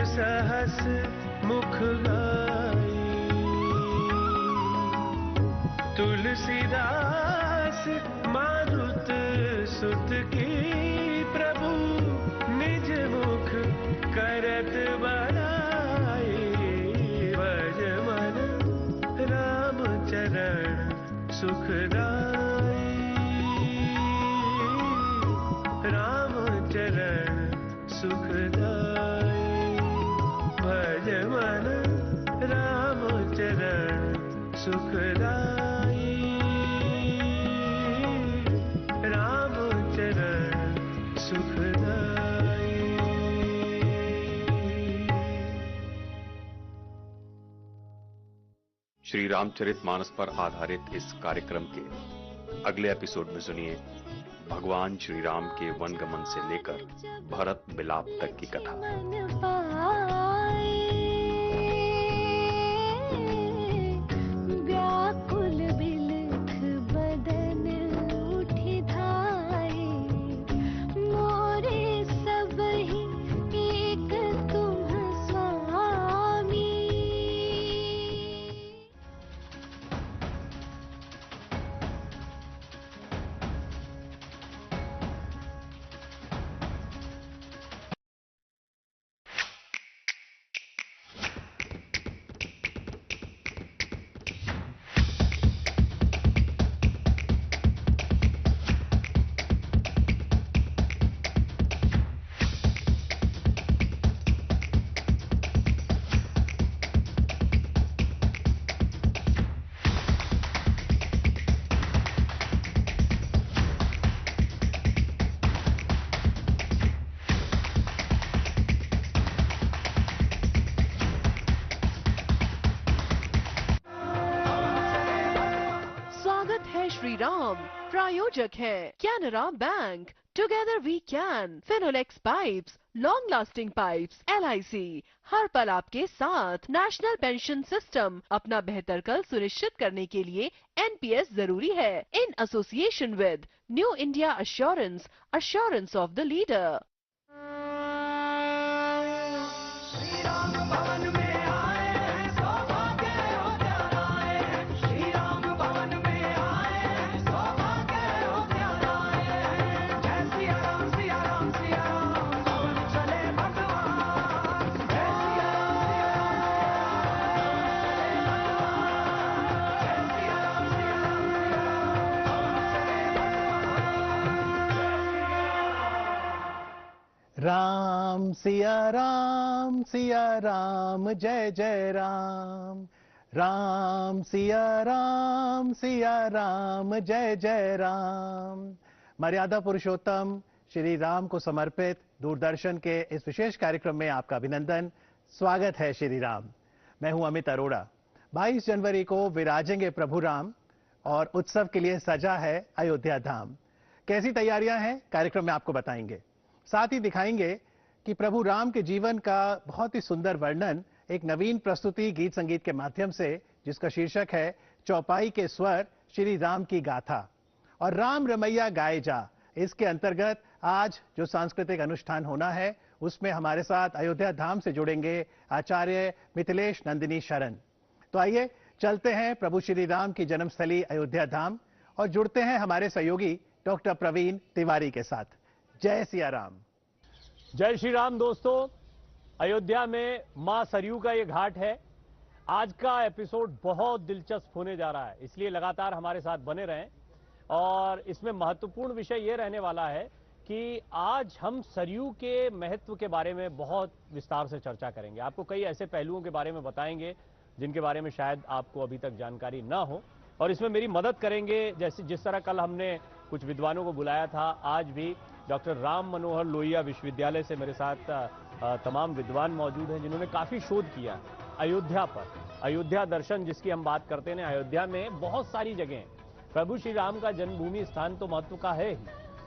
सहस मुख गाई। तुलसीदास मारुत सुत की प्रभु निज मुख करत बड़ाई। भज मन राम चरण सुखदाई। राम चरण सुखदाई। भज मन राम चरण सुखदाई। राम चरण सुखदाई। श्री रामचरितमानस पर आधारित इस कार्यक्रम के अगले एपिसोड में सुनिए भगवान श्री राम के वनगमन से लेकर भरत मिलाप तक की कथा। श्री राम प्रायोजक है Canara Bank, together we can, Finolex pipes, long lasting pipes, LIC, हर पल आपके साथ, नेशनल पेंशन सिस्टम, अपना बेहतर कल सुनिश्चित करने के लिए NPS जरूरी है, in association with new India assurance, assurance of the leader. Ram Siya Ram जय जय राम। राम सिया राम जय जय राम। मर्यादा पुरुषोत्तम श्री राम को समर्पित दूरदर्शन के इस विशेष कार्यक्रम में आपका अभिनंदन, स्वागत है श्री राम। मैं हूं अमित अरोड़ा। 22 जनवरी को विराजेंगे प्रभु राम और उत्सव के लिए सजा है अयोध्या धाम। कैसी तैयारियां हैं कार्यक्रम में आपको बताएंगे, साथ ही दिखाएंगे कि प्रभु राम के जीवन का बहुत ही सुंदर वर्णन एक नवीन प्रस्तुति गीत संगीत के माध्यम से, जिसका शीर्षक है चौपाई के स्वर श्री राम की गाथा और राम रमैया गाए जा। इसके अंतर्गत आज जो सांस्कृतिक अनुष्ठान होना है उसमें हमारे साथ अयोध्या धाम से जुड़ेंगे आचार्य मिथिलेश नंदिनी शरण। तो आइए चलते हैं प्रभु श्री राम की जन्मस्थली अयोध्या धाम और जुड़ते हैं हमारे सहयोगी डॉक्टर प्रवीण तिवारी के साथ। जय सिया राम। जय श्री राम। दोस्तों, अयोध्या में मां सरयू का ये घाट है। आज का एपिसोड बहुत दिलचस्प होने जा रहा है, इसलिए लगातार हमारे साथ बने रहें। और इसमें महत्वपूर्ण विषय ये रहने वाला है कि आज हम सरयू के महत्व के बारे में बहुत विस्तार से चर्चा करेंगे। आपको कई ऐसे पहलुओं के बारे में बताएंगे जिनके बारे में शायद आपको अभी तक जानकारी ना हो, और इसमें मेरी मदद करेंगे। जैसे जिस तरह कल हमने कुछ विद्वानों को बुलाया था, आज भी डॉक्टर राम मनोहर लोहिया विश्वविद्यालय से मेरे साथ तमाम विद्वान मौजूद हैं जिन्होंने काफी शोध किया अयोध्या पर। अयोध्या दर्शन जिसकी हम बात करते हैं, अयोध्या में बहुत सारी जगह प्रभु श्री राम का जन्मभूमि स्थान तो महत्व का है ही,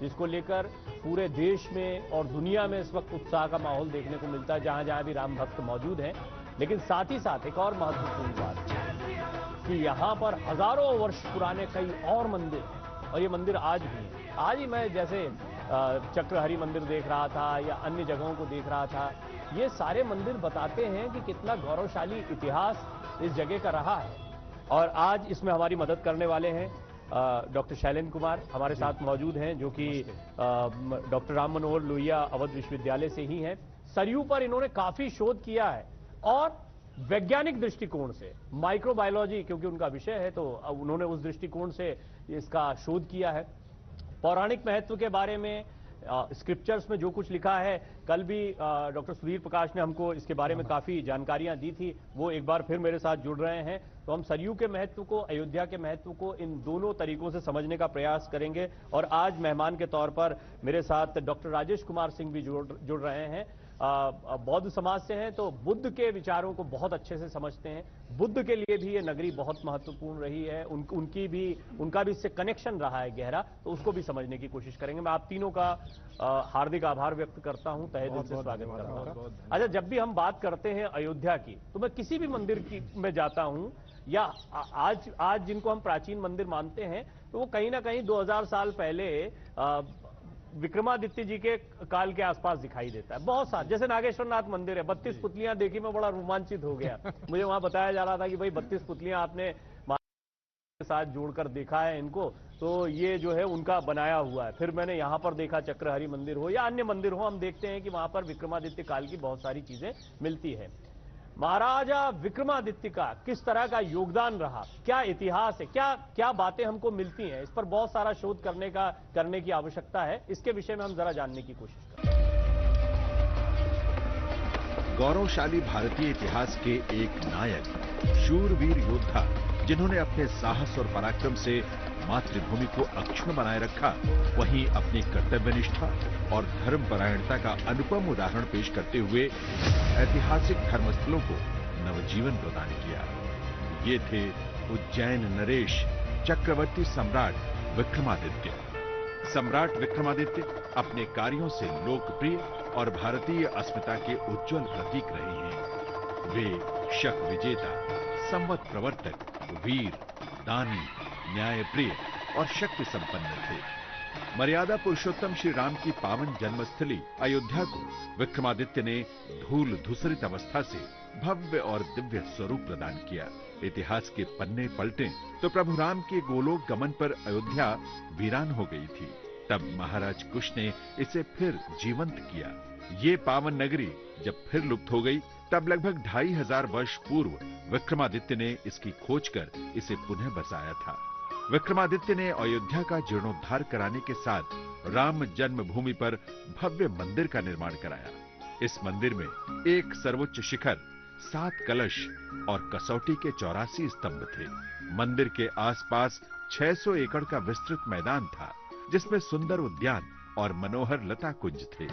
जिसको लेकर पूरे देश में और दुनिया में इस वक्त उत्साह का माहौल देखने को मिलता है, जहां जहां भी राम भक्त मौजूद हैं। लेकिन साथ ही साथ एक और महत्वपूर्ण बात कि यहां पर हजारों वर्ष पुराने कई और मंदिर हैं, और ये मंदिर आज भी हैं। आज ही मैं जैसे चक्रहरि मंदिर देख रहा था या अन्य जगहों को देख रहा था, ये सारे मंदिर बताते हैं कि कितना गौरवशाली इतिहास इस जगह का रहा है। और आज इसमें हमारी मदद करने वाले हैं डॉक्टर शैलेंद्र कुमार हमारे साथ मौजूद हैं, जो कि डॉक्टर राम मनोहर लोहिया अवध विश्वविद्यालय से ही हैं। सरयू पर इन्होंने काफी शोध किया है और वैज्ञानिक दृष्टिकोण से, माइक्रोबायोलॉजी क्योंकि उनका विषय है, तो उन्होंने उस दृष्टिकोण से इसका शोध किया है। पौराणिक महत्व के बारे में स्क्रिप्चर्स में जो कुछ लिखा है, कल भी डॉक्टर सुधीर प्रकाश ने हमको इसके बारे में काफी जानकारियां दी थी, वो एक बार फिर मेरे साथ जुड़ रहे हैं। तो हम सरयू के महत्व को, अयोध्या के महत्व को इन दोनों तरीकों से समझने का प्रयास करेंगे। और आज मेहमान के तौर पर मेरे साथ डॉक्टर राजेश कुमार सिंह भी जुड़ रहे हैं। बौद्ध समाज से हैं, तो बुद्ध के विचारों को बहुत अच्छे से समझते हैं। बुद्ध के लिए भी ये नगरी बहुत महत्वपूर्ण रही है, उनका भी इससे कनेक्शन रहा है गहरा, तो उसको भी समझने की कोशिश करेंगे। मैं आप तीनों का हार्दिक आभार व्यक्त करता हूं, तहे दिल से स्वागत करता हूं। अच्छा, जब भी हम बात करते हैं अयोध्या की, तो मैं किसी भी मंदिर में जाता हूं, या आज जिनको हम प्राचीन मंदिर मानते हैं, तो वो कहीं ना कहीं 2000 साल पहले विक्रमादित्य जी के काल के आसपास दिखाई देता है। बहुत सारे, जैसे नागेश्वर नाथ मंदिर है, 32 पुतलियां देखी, मैं बड़ा रोमांचित हो गया। मुझे वहां बताया जा रहा था कि भाई 32 पुतलियां आपने के साथ जोड़कर देखा है इनको, तो ये जो है उनका बनाया हुआ है। फिर मैंने यहां पर देखा, चक्रहरि मंदिर हो या अन्य मंदिर हो, हम देखते हैं कि वहां पर विक्रमादित्य काल की बहुत सारी चीजें मिलती है। महाराजा विक्रमादित्य का किस तरह का योगदान रहा, क्या इतिहास है, क्या बातें हमको मिलती हैं, इस पर बहुत सारा शोध करने की आवश्यकता है। इसके विषय में हम जरा जानने की कोशिश करें। गौरवशाली भारतीय इतिहास के एक नायक, शूरवीर योद्धा, जिन्होंने अपने साहस और पराक्रम से मातृभूमि को अक्षुण्ण बनाए रखा, वहीं अपनी कर्तव्यनिष्ठा और धर्मपरायणता का अनुपम उदाहरण पेश करते हुए ऐतिहासिक धर्मस्थलों को नवजीवन प्रदान किया। ये थे उज्जैन नरेश चक्रवर्ती सम्राट विक्रमादित्य। सम्राट विक्रमादित्य अपने कार्यों से लोकप्रिय और भारतीय अस्मिता के उज्जवल प्रतीक रहे हैं। वे शक विजेता, संवत प्रवर्तक, वीर, दानी, न्यायप्रिय और शक्ति संपन्न थे। मर्यादा पुरुषोत्तम श्री राम की पावन जन्मस्थली अयोध्या को विक्रमादित्य ने धूल धूसरित अवस्था से भव्य और दिव्य स्वरूप प्रदान किया। इतिहास के पन्ने पलटे तो प्रभु राम के गोलोक गमन पर अयोध्या वीरान हो गई थी। तब महाराज कुश ने इसे फिर जीवंत किया। ये पावन नगरी जब फिर लुप्त हो गई, तब लगभग 2500 वर्ष पूर्व विक्रमादित्य ने इसकी खोज कर इसे पुनः बसाया था। विक्रमादित्य ने अयोध्या का जीर्णोद्धार कराने के साथ राम जन्मभूमि पर भव्य मंदिर का निर्माण कराया। इस मंदिर में एक सर्वोच्च शिखर, 7 कलश और कसौटी के 84 स्तंभ थे। मंदिर के आसपास 600 एकड़ का विस्तृत मैदान था, जिसमें सुंदर उद्यान और मनोहर लता कुंज थे।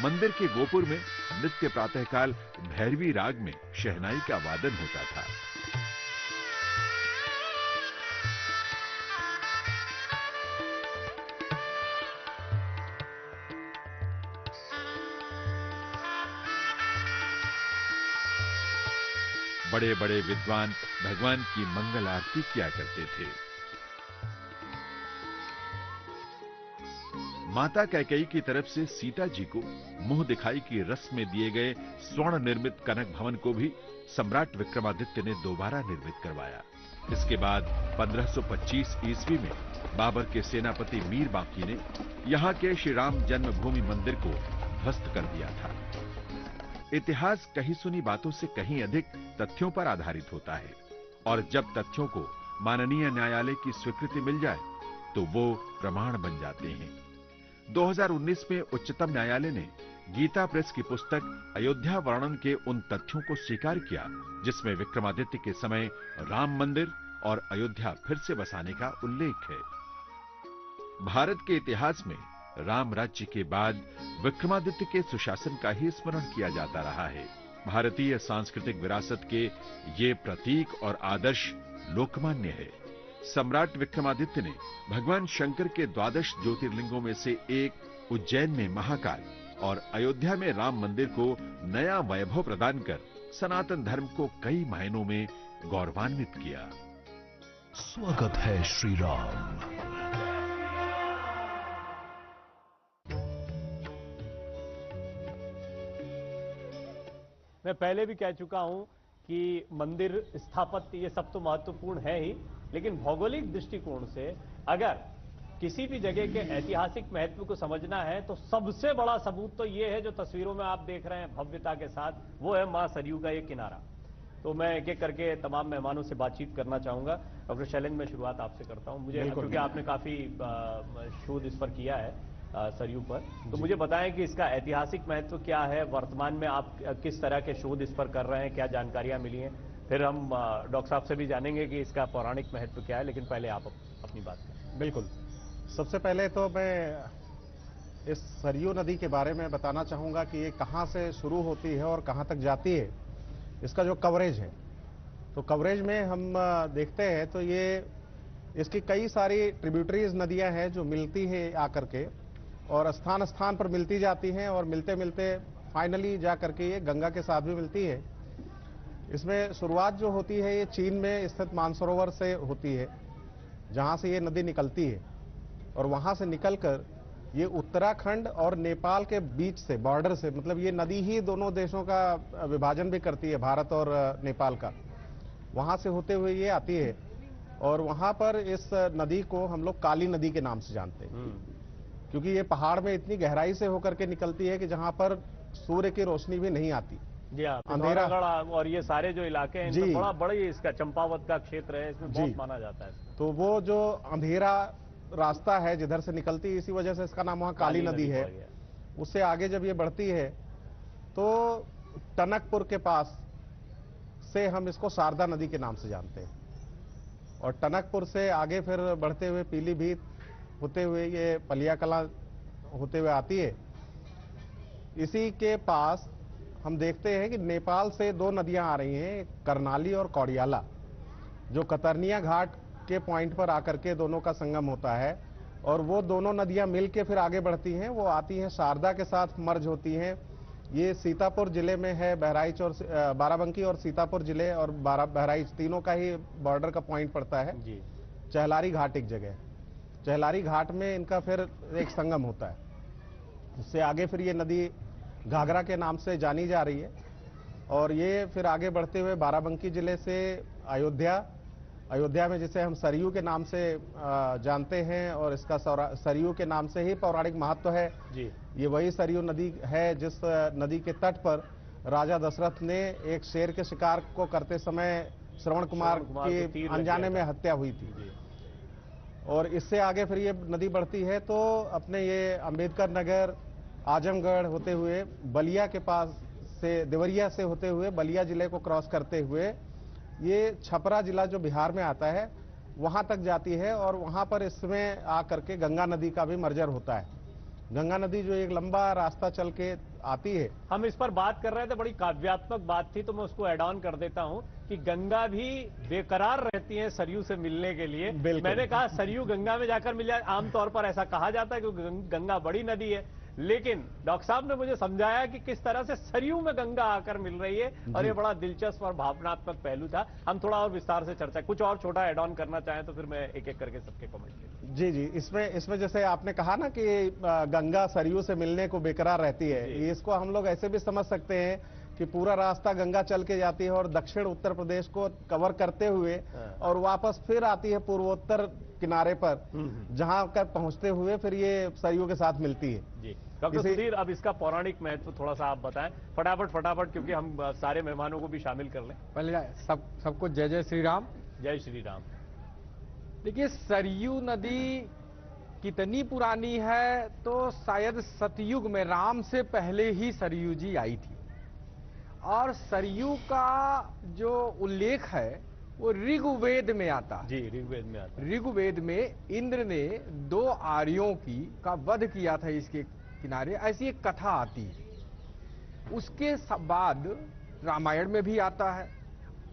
मंदिर के गोपुर में नित्य प्रातःकाल भैरवी राग में शहनाई का वादन होता था। बड़े बड़े विद्वान भगवान की मंगल आरती किया करते थे। माता कैकेयी की तरफ से सीता जी को मुंह दिखाई की रस्म में दिए गए स्वर्ण निर्मित कनक भवन को भी सम्राट विक्रमादित्य ने दोबारा निर्मित करवाया। इसके बाद 1525 ईस्वी में बाबर के सेनापति मीर बांकी ने यहां के श्री राम जन्मभूमि मंदिर को ध्वस्त कर दिया था। इतिहास कही सुनी बातों से कहीं अधिक तथ्यों पर आधारित होता है, और जब तथ्यों को माननीय न्यायालय की स्वीकृति मिल जाए तो वो प्रमाण बन जाते हैं। 2019 में उच्चतम न्यायालय ने गीता प्रेस की पुस्तक अयोध्या वर्णन के उन तथ्यों को स्वीकार किया जिसमें विक्रमादित्य के समय राम मंदिर और अयोध्या फिर से बसाने का उल्लेख है। भारत के इतिहास में राम राज्य के बाद विक्रमादित्य के सुशासन का ही स्मरण किया जाता रहा है। भारतीय सांस्कृतिक विरासत के ये प्रतीक और आदर्श लोकमान्य है। सम्राट विक्रमादित्य ने भगवान शंकर के 12 ज्योतिर्लिंगों में से एक उज्जैन में महाकाल और अयोध्या में राम मंदिर को नया वैभव प्रदान कर सनातन धर्म को कई मायनों में गौरवान्वित किया। स्वागत है श्री राम। मैं पहले भी कह चुका हूं कि मंदिर स्थापत्य ये सब तो महत्वपूर्ण है ही, लेकिन भौगोलिक दृष्टिकोण से अगर किसी भी जगह के ऐतिहासिक महत्व को समझना है तो सबसे बड़ा सबूत तो ये है जो तस्वीरों में आप देख रहे हैं भव्यता के साथ, वो है मां सरयू का ये किनारा। तो मैं एक एक करके तमाम मेहमानों से बातचीत करना चाहूंगा। डॉक्टर शैलेंद्र, मैं शुरुआत आपसे करता हूं। मुझे, क्योंकि आपने काफी शोध इस पर किया है सरयू पर, तो मुझे बताएं कि इसका ऐतिहासिक महत्व क्या है, वर्तमान में आप किस तरह के शोध इस पर कर रहे हैं, क्या जानकारियां मिली हैं। फिर हम डॉक्टर साहब से भी जानेंगे कि इसका पौराणिक महत्व क्या है, लेकिन पहले आप अपनी बात करें। बिल्कुल। सबसे पहले तो मैं इस सरयू नदी के बारे में बताना चाहूँगा कि ये कहाँ से शुरू होती है और कहाँ तक जाती है, इसका जो कवरेज है। तो कवरेज में हम देखते हैं तो ये इसकी कई सारी ट्रिब्यूटरीज नदियाँ हैं जो मिलती है आकर के, और स्थान स्थान पर मिलती जाती हैं, और मिलते मिलते फाइनली जा करके ये गंगा के साथ भी मिलती है। इसमें शुरुआत जो होती है ये चीन में स्थित मानसरोवर से होती है, जहाँ से ये नदी निकलती है, और वहां से निकलकर ये उत्तराखंड और नेपाल के बीच से, बॉर्डर से, मतलब ये नदी ही दोनों देशों का विभाजन भी करती है, भारत और नेपाल का। वहां से होते हुए ये आती है, और वहां पर इस नदी को हम लोग काली नदी के नाम से जानते हैं, क्योंकि ये पहाड़ में इतनी गहराई से होकर के निकलती है कि जहां पर सूर्य की रोशनी भी नहीं आती। जी हाँ, अंधेरा और ये सारे जो इलाके हैं इनमें बड़ा बड़ा इसका चंपावत का क्षेत्र है, इसमें बहुत माना जाता है। तो वो जो अंधेरा रास्ता है जिधर से निकलती है, इसी वजह से इसका नाम वहाँ काली नदी है। उससे आगे जब ये बढ़ती है तो टनकपुर के पास से हम इसको शारदा नदी के नाम से जानते हैं, और टनकपुर से आगे फिर बढ़ते हुए पीलीभीत होते हुए ये पलिया कला होते हुए आती है। इसी के पास हम देखते हैं कि नेपाल से दो नदियां आ रही हैं, करनाली और कौड़ियाला, जो कतरनिया घाट के पॉइंट पर आकर के दोनों का संगम होता है, और वो दोनों नदियां मिल के फिर आगे बढ़ती हैं, वो आती हैं शारदा के साथ मर्ज होती हैं। ये सीतापुर जिले में है, बहराइच और बाराबंकी और सीतापुर जिले और बहराइच तीनों का ही बॉर्डर का पॉइंट पड़ता है जी। चहलारी घाट एक जगह, चहलारी घाट में इनका फिर एक संगम होता है। उससे आगे फिर ये नदी घाघरा के नाम से जानी जा रही है, और ये फिर आगे बढ़ते हुए बाराबंकी जिले से अयोध्या में जिसे हम सरयू के नाम से जानते हैं, और इसका सरयू के नाम से ही पौराणिक महत्व है जी। ये वही सरयू नदी है जिस नदी के तट पर राजा दशरथ ने एक शेर के शिकार को करते समय श्रवण कुमार की अनजाने में हत्या हुई थी। और इससे आगे फिर ये नदी बढ़ती है तो अपने ये अंबेडकर नगर, आजमगढ़ होते हुए बलिया के पास से, देवरिया से होते हुए बलिया जिले को क्रॉस करते हुए ये छपरा जिला जो बिहार में आता है वहां तक जाती है, और वहां पर इसमें आकर के गंगा नदी का भी मर्जर होता है। गंगा नदी जो एक लंबा रास्ता चल के आती है। हम इस पर बात कर रहे थे, बड़ी काव्यात्मक बात थी, तो मैं उसको ऐड ऑन कर देता हूं कि गंगा भी बेकरार रहती है सरयू से मिलने के लिए। मैंने कहा सरयू गंगा में जाकर मिल जाए, आमतौर पर ऐसा कहा जाता है क्योंकि गंगा बड़ी नदी है, लेकिन डॉक्टर साहब ने मुझे समझाया कि किस तरह से सरयू में गंगा आकर मिल रही है, और ये बड़ा दिलचस्प और भावनात्मक पहलू था। हम थोड़ा और विस्तार से चर्चा, कुछ और छोटा ऐड ऑन करना चाहें तो फिर मैं एक एक करके सबके कमेंट। जी जी, इसमें जैसे आपने कहा ना कि गंगा सरयू से मिलने को बेकरार रहती है, इसको हम लोग ऐसे भी समझ सकते हैं कि पूरा रास्ता गंगा चल के जाती है और दक्षिण उत्तर प्रदेश को कवर करते हुए और वापस फिर आती है पूर्वोत्तर किनारे पर, जहां कर पहुंचते हुए फिर ये सरयू के साथ मिलती है जी। डॉक्टर सुधीर, अब इसका पौराणिक महत्व थोड़ा सा आप बताएं फटाफट, क्योंकि हम सारे मेहमानों को भी शामिल कर लें। पहले सबको जय जय श्री राम। जय श्री राम। देखिए, सरयू नदी कितनी पुरानी है तो शायद सतयुग में राम से पहले ही सरयू जी आई थी, और सरयू का जो उल्लेख है वो ऋग्वेद में आता है। जी, ऋग्वेद में आता है। ऋग्वेद में इंद्र ने 2 आर्यों का वध किया था इसके किनारे, ऐसी एक कथा आती है। उसके बाद रामायण में भी आता है,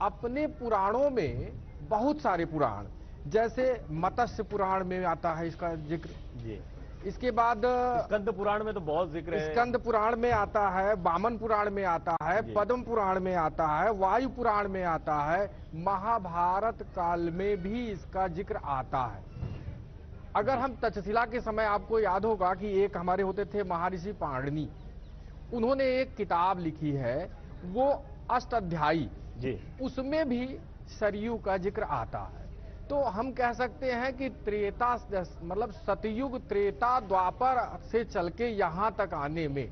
अपने पुराणों में बहुत सारे पुराण, जैसे मत्स्य पुराण में आता है इसका जिक्र जी। इसके बाद स्कंद पुराण में तो बहुत जिक्र है, स्कंद पुराण में आता है, वामन पुराण में आता है, पद्म पुराण में आता है, वायु पुराण में आता है, महाभारत काल में भी इसका जिक्र आता है। अगर हम तक्षशिला के समय, आपको याद होगा कि एक हमारे होते थे महर्षि पाणिनि, उन्होंने एक किताब लिखी है, वो अष्टाध्यायी, जी उसमें भी सरयू का जिक्र आता है। तो हम कह सकते हैं कि त्रेता मतलब सतयुग, त्रेता, द्वापर से चल के यहाँ तक आने में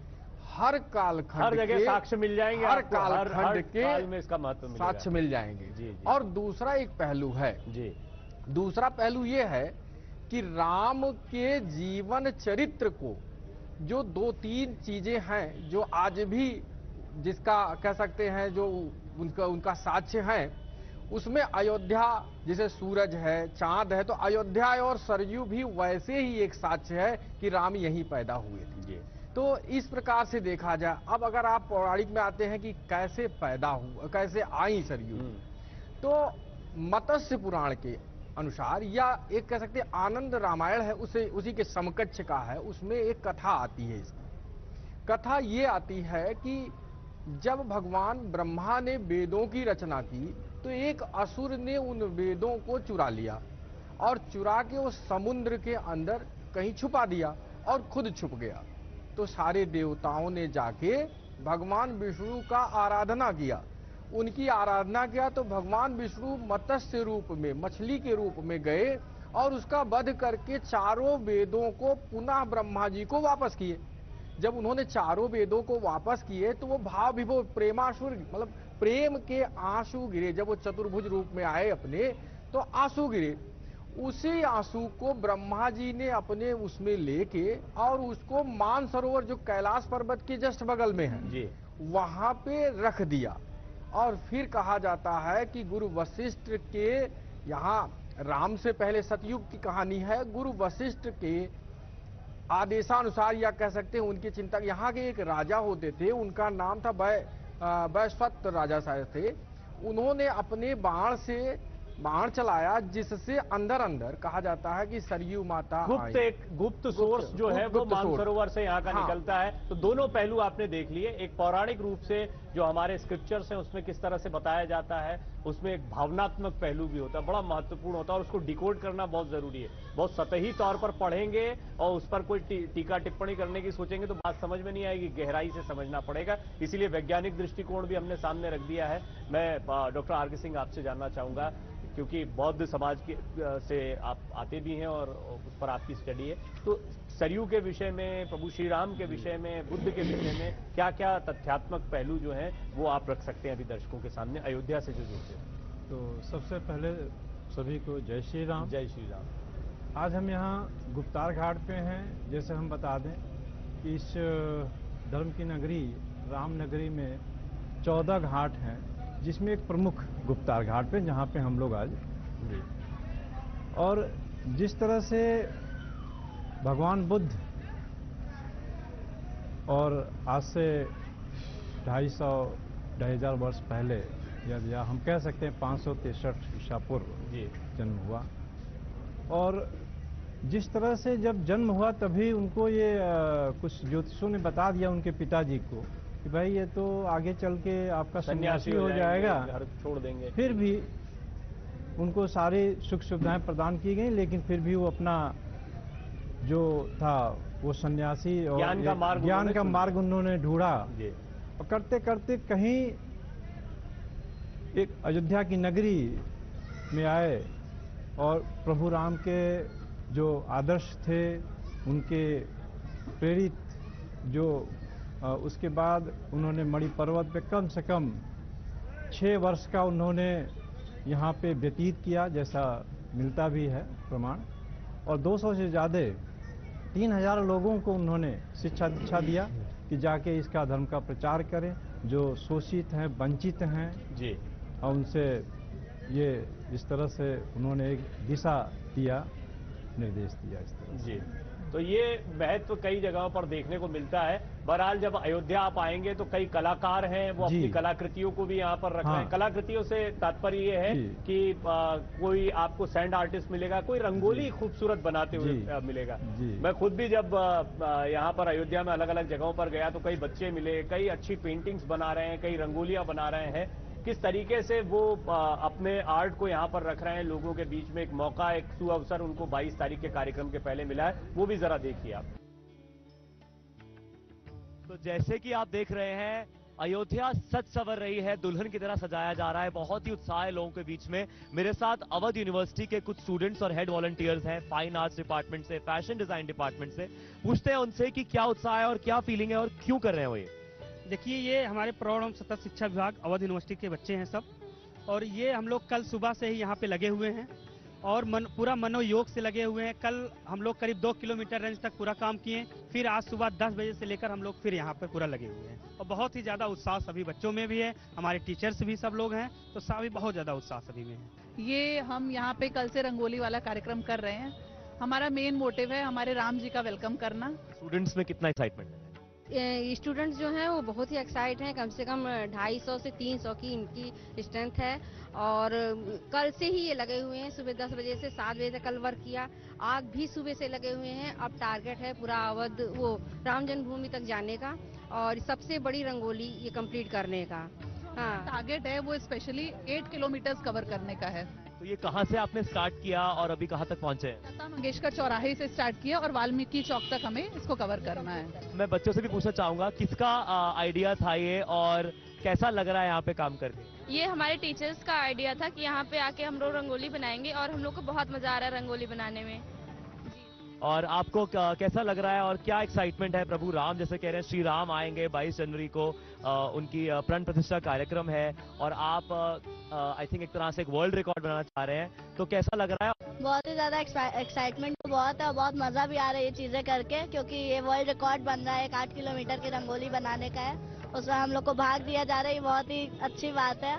हर कालखंड हर जगह के साक्ष्य मिल जाएंगे हर आपको, हर कालखंड के काल में इसका महत्व मिलेगा। साक्ष्य मिल जाएंगे। जी, जी। और दूसरा एक पहलू है, जी दूसरा पहलू ये है कि राम के जीवन चरित्र को जो 2-3 चीजें हैं जो आज भी जिसका कह सकते हैं जो उनका साक्ष्य है, उसमें अयोध्या जैसे सूरज है, चांद है, तो अयोध्या और सरयू भी वैसे ही एक साक्ष्य है कि राम यहीं पैदा हुए थे। जी तो इस प्रकार से देखा जाए, अब अगर आप पौराणिक में आते हैं कि कैसे पैदा हुआ, कैसे आई सरयू, तो मत्स्य पुराण के अनुसार, या एक कह सकते हैं आनंद रामायण है उसी के समकक्ष का है, उसमें एक कथा आती है। इसकी कथा ये आती है कि जब भगवान ब्रह्मा ने वेदों की रचना की तो एक असुर ने उन वेदों को चुरा लिया और चुरा के वो समुद्र के अंदर कहीं छुपा दिया और खुद छुप गया। तो सारे देवताओं ने जाके भगवान विष्णु का आराधना किया, उनकी आराधना किया, तो भगवान विष्णु मत्स्य रूप में, मछली के रूप में गए और उसका वध करके चारों वेदों को पुनः ब्रह्मा जी को वापस किए। जब उन्होंने चारों वेदों को वापस किए तो वो भाव विभोर प्रेमासुर, मतलब प्रेम के आंसू गिरे। जब वो चतुर्भुज रूप में आए अपने, तो आंसू गिरे। उसी आंसू को ब्रह्मा जी ने अपने उसमें लेके और उसको मानसरोवर जो कैलाश पर्वत के जस्ट बगल में है जी वहां पे रख दिया। और फिर कहा जाता है कि गुरु वशिष्ठ के, यहाँ राम से पहले सतयुग की कहानी है, गुरु वशिष्ठ के आदेशानुसार या कह सकते हैं उनकी चिंता, यहाँ के एक राजा होते थे, उनका नाम था वैश्वत राजा शायद थे। उन्होंने अपने बाण से बाण चलाया जिससे अंदर अंदर कहा जाता है कि सरयू माता गुप्त, एक गुप्त सोर्स जो है वो मानसरोवर से यहाँ का हाँ। निकलता है। तो दोनों पहलू आपने देख लिए, एक पौराणिक रूप से जो हमारे स्क्रिप्चर्स हैं उसमें किस तरह से बताया जाता है, उसमें एक भावनात्मक पहलू भी होता है, बड़ा महत्वपूर्ण होता है, और उसको डिकोड करना बहुत जरूरी है। बहुत सतही तौर पर पढ़ेंगे और उस पर कोई टीका टिप्पणी करने की सोचेंगे तो बात समझ में नहीं आएगी, गहराई से समझना पड़ेगा। इसीलिए वैज्ञानिक दृष्टिकोण भी हमने सामने रख दिया है। मैं डॉक्टर आर.के. सिंह आपसे जानना चाहूंगा, क्योंकि बौद्ध समाज के से आप आते भी हैं और उस पर आपकी स्टडी है, तो सरयू के विषय में, प्रभु श्री राम के विषय में, बुद्ध के विषय में क्या क्या तथ्यात्मक पहलू जो हैं वो आप रख सकते हैं अभी दर्शकों के सामने अयोध्या से जो जुड़ते हैं? तो सबसे पहले सभी को जय श्री राम। जय श्री राम। आज हम यहाँ गुप्तार घाट पे हैं। जैसे हम बता दें कि इस धर्म की नगरी राम नगरी में 14 घाट हैं, जिसमें एक प्रमुख गुप्तार घाट पे, जहाँ पे हम लोग आज, और जिस तरह से भगवान बुद्ध और आज से 250-2,500 वर्ष पहले, या हम कह सकते हैं 563 ईसा पूर्व जन्म हुआ, और जिस तरह से जब जन्म हुआ तभी उनको ये कुछ ज्योतिषों ने बता दिया उनके पिताजी को कि भाई ये तो आगे चल के आपका सन्यासी हो जाएगा, घर छोड़ देंगे। फिर भी उनको सारी सुख सुविधाएं प्रदान की गई, लेकिन फिर भी वो अपना जो था वो सन्यासी और ज्ञान का मार्ग उन्होंने ढूंढा, और करते करते कहीं एक अयोध्या की नगरी में आए और प्रभु राम के जो आदर्श थे उनके प्रेरित, जो उसके बाद उन्होंने मणि पर्वत पे कम से कम 6 वर्ष का उन्होंने यहाँ पे व्यतीत किया, जैसा मिलता भी है प्रमाण, और 200 से ज़्यादा 3,000 लोगों को उन्होंने शिक्षा दीक्षा दिया कि जाके इसका धर्म का प्रचार करें, जो शोषित हैं, वंचित हैं जी, और उनसे ये इस तरह से उन्होंने एक दिशा दिया, निर्देश दिया इस तरह जी। तो ये महत्व कई जगहों पर देखने को मिलता है। बहरहाल जब अयोध्या आप आएंगे तो कई कलाकार हैं, वो अपनी कलाकृतियों को भी यहाँ पर रख रहे हैं। कलाकृतियों से तात्पर्य ये है कि कोई आपको सैंड आर्टिस्ट मिलेगा, कोई रंगोली खूबसूरत बनाते हुए मिलेगा। मैं खुद भी जब यहाँ पर अयोध्या में अलग अलग जगहों पर गया तो कई बच्चे मिले, कई अच्छी पेंटिंग्स बना रहे हैं, कई रंगोलियां बना रहे हैं। किस तरीके से वो अपने आर्ट को यहाँ पर रख रहे हैं, लोगों के बीच में एक मौका, एक सुअवसर उनको 22 तारीख के कार्यक्रम के पहले मिला है, वो भी जरा देखिए आप। तो जैसे कि आप देख रहे हैं अयोध्या सच सवर रही है, दुल्हन की तरह सजाया जा रहा है, बहुत ही उत्साह है लोगों के बीच में। मेरे साथ अवध यूनिवर्सिटी के कुछ स्टूडेंट्स और हेड वॉलंटियर्स हैं, फाइन आर्ट्स डिपार्टमेंट से, फैशन डिजाइन डिपार्टमेंट से। पूछते हैं उनसे कि क्या उत्साह है और क्या फीलिंग है और क्यों कर रहे हैं वो ये। देखिए, ये हमारे प्रौढ़ एवं सतत शिक्षा विभाग अवध यूनिवर्सिटी के बच्चे हैं सब, और ये हम लोग कल सुबह से ही यहाँ पे लगे हुए हैं और पूरा मनोयोग से लगे हुए हैं। कल हम लोग करीब 2 किलोमीटर रेंज तक पूरा काम किए, फिर आज सुबह 10 बजे से लेकर हम लोग फिर यहाँ पे पूरा लगे हुए हैं और बहुत ही ज़्यादा उत्साह सभी बच्चों में भी है, हमारे टीचर्स भी सब लोग हैं, तो सभी बहुत ज़्यादा उत्साह सभी में है। ये हम यहाँ पे कल से रंगोली वाला कार्यक्रम कर रहे हैं। हमारा मेन मोटिव है हमारे राम जी का वेलकम करना। स्टूडेंट्स में कितना एक्साइटमेंट है? स्टूडेंट्स जो हैं वो बहुत ही एक्साइट हैं, कम से कम 250 से 300 की इनकी स्ट्रेंथ है और कल से ही ये लगे हुए हैं। सुबह 10 बजे से 7 बजे तक कल वर्क किया, आज भी सुबह से लगे हुए हैं। अब टारगेट है पूरा अवध वो राम जन्मभूमि तक जाने का और सबसे बड़ी रंगोली ये कंप्लीट करने का। हाँ, टारगेट है वो स्पेशली 8 किलोमीटर कवर करने का है। तो ये कहाँ से आपने स्टार्ट किया और अभी कहाँ तक पहुँचे हैं? लता मंगेशकर चौराहे से स्टार्ट किया और वाल्मीकि चौक तक हमें इसको कवर करना है। मैं बच्चों से भी पूछना चाहूंगा किसका आइडिया था ये और कैसा लग रहा है यहाँ पे काम करके? ये हमारे टीचर्स का आइडिया था कि यहाँ पे आके हम लोग रंगोली बनाएंगे और हम लोग को बहुत मजा आ रहा है रंगोली बनाने में। और आपको कैसा लग रहा है और क्या एक्साइटमेंट है? प्रभु राम जैसे कह रहे हैं, श्री राम आएंगे 22 जनवरी को, उनकी प्राण प्रतिष्ठा कार्यक्रम है और आप आई थिंक एक तरह से एक वर्ल्ड रिकॉर्ड बनाना चाह रहे हैं, तो कैसा लग रहा है? बहुत ही ज्यादा एक्साइटमेंट तो बहुत है और बहुत मजा भी आ रहा है ये चीजें करके, क्योंकि ये वर्ल्ड रिकॉर्ड बन रहा है। 8 किलोमीटर की रंगोली बनाने का है, उसमें हम लोग को भाग दिया जा रहा है। ये बहुत ही अच्छी बात है,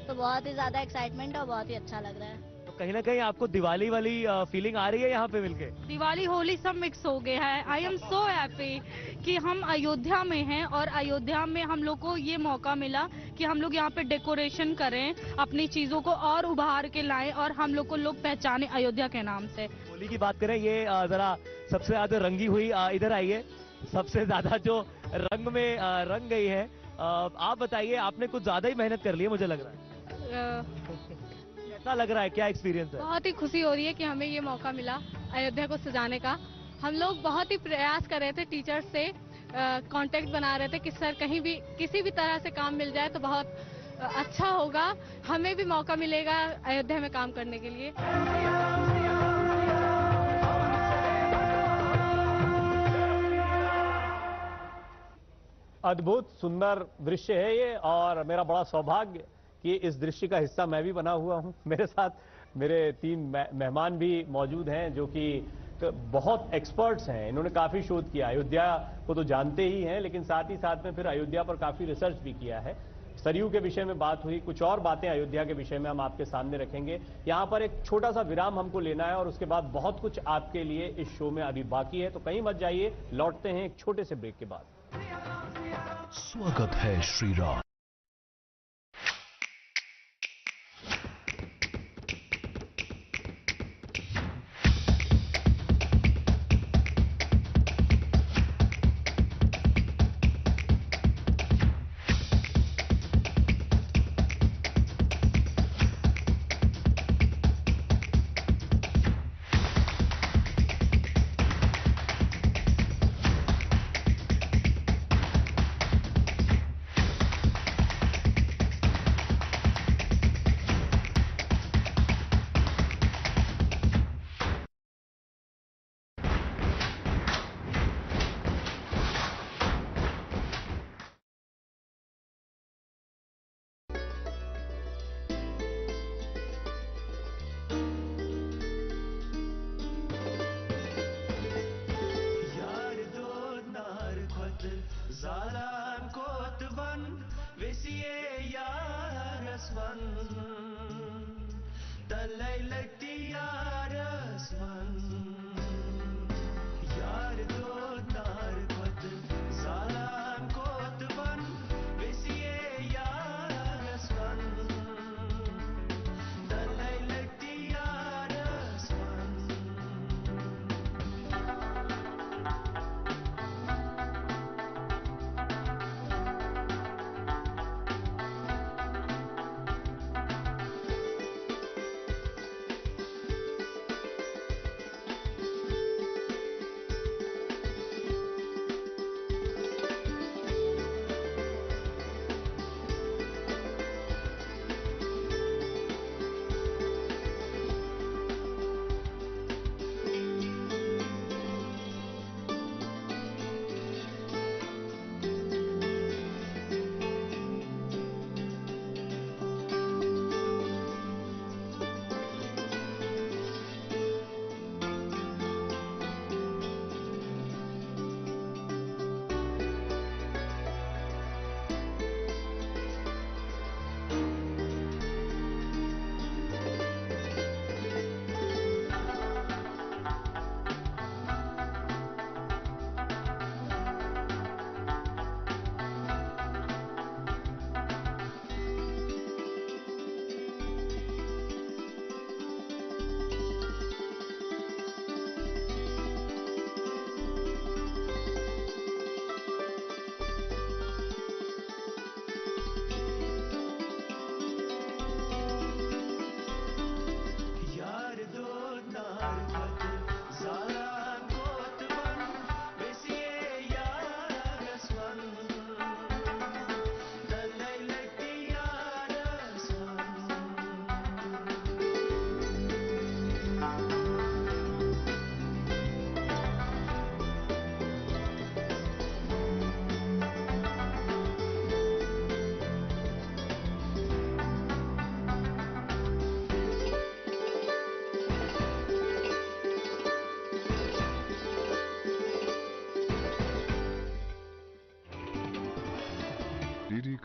तो बहुत ही ज्यादा एक्साइटमेंट और बहुत ही अच्छा लग रहा है। कहीं ना कहीं आपको दिवाली वाली फीलिंग आ रही है यहाँ पे मिलके? दिवाली होली सब मिक्स हो गया है। आई एम सो हैप्पी कि हम अयोध्या में हैं और अयोध्या में हम लोग को ये मौका मिला कि हम लोग यहाँ पे डेकोरेशन करें, अपनी चीजों को और उभार के लाएं और हम लोग को लोग पहचाने अयोध्या के नाम से। होली की बात करें, ये जरा सबसे ज्यादा रंगी हुई इधर आइए, सबसे ज्यादा जो रंग में रंग गई है। आप बताइए, आपने कुछ ज्यादा ही मेहनत कर ली है मुझे लग रहा है। कैसा लग रहा है, क्या एक्सपीरियंस है? बहुत ही खुशी हो रही है कि हमें ये मौका मिला अयोध्या को सजाने का। हम लोग बहुत ही प्रयास कर रहे थे, टीचर्स से कांटेक्ट बना रहे थे कि सर कहीं भी किसी भी तरह से काम मिल जाए तो बहुत अच्छा होगा, हमें भी मौका मिलेगा अयोध्या में काम करने के लिए। अद्भुत सुंदर दृश्य है ये और मेरा बड़ा सौभाग्य कि इस दृश्य का हिस्सा मैं भी बना हुआ हूं। मेरे साथ मेरे 3 मेहमान भी मौजूद हैं जो कि बहुत एक्सपर्ट्स हैं। इन्होंने काफी शोध किया, अयोध्या को तो जानते ही हैं लेकिन साथ ही साथ में फिर अयोध्या पर काफी रिसर्च भी किया है। सरयू के विषय में बात हुई, कुछ और बातें अयोध्या के विषय में हम आपके सामने रखेंगे। यहाँ पर एक छोटा सा विराम हमको लेना है और उसके बाद बहुत कुछ आपके लिए इस शो में अभी बाकी है, तो कहीं मत जाइए, लौटते हैं एक छोटे से ब्रेक के बाद। स्वागत है Shri Ram. Zalam kotvan vesiye yarasvan talaylati yarasvan yar do nar kod zalam kotvan vesiye yarasvan talaylati yarasvan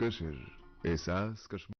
Kashir, Ehsas Kashmir.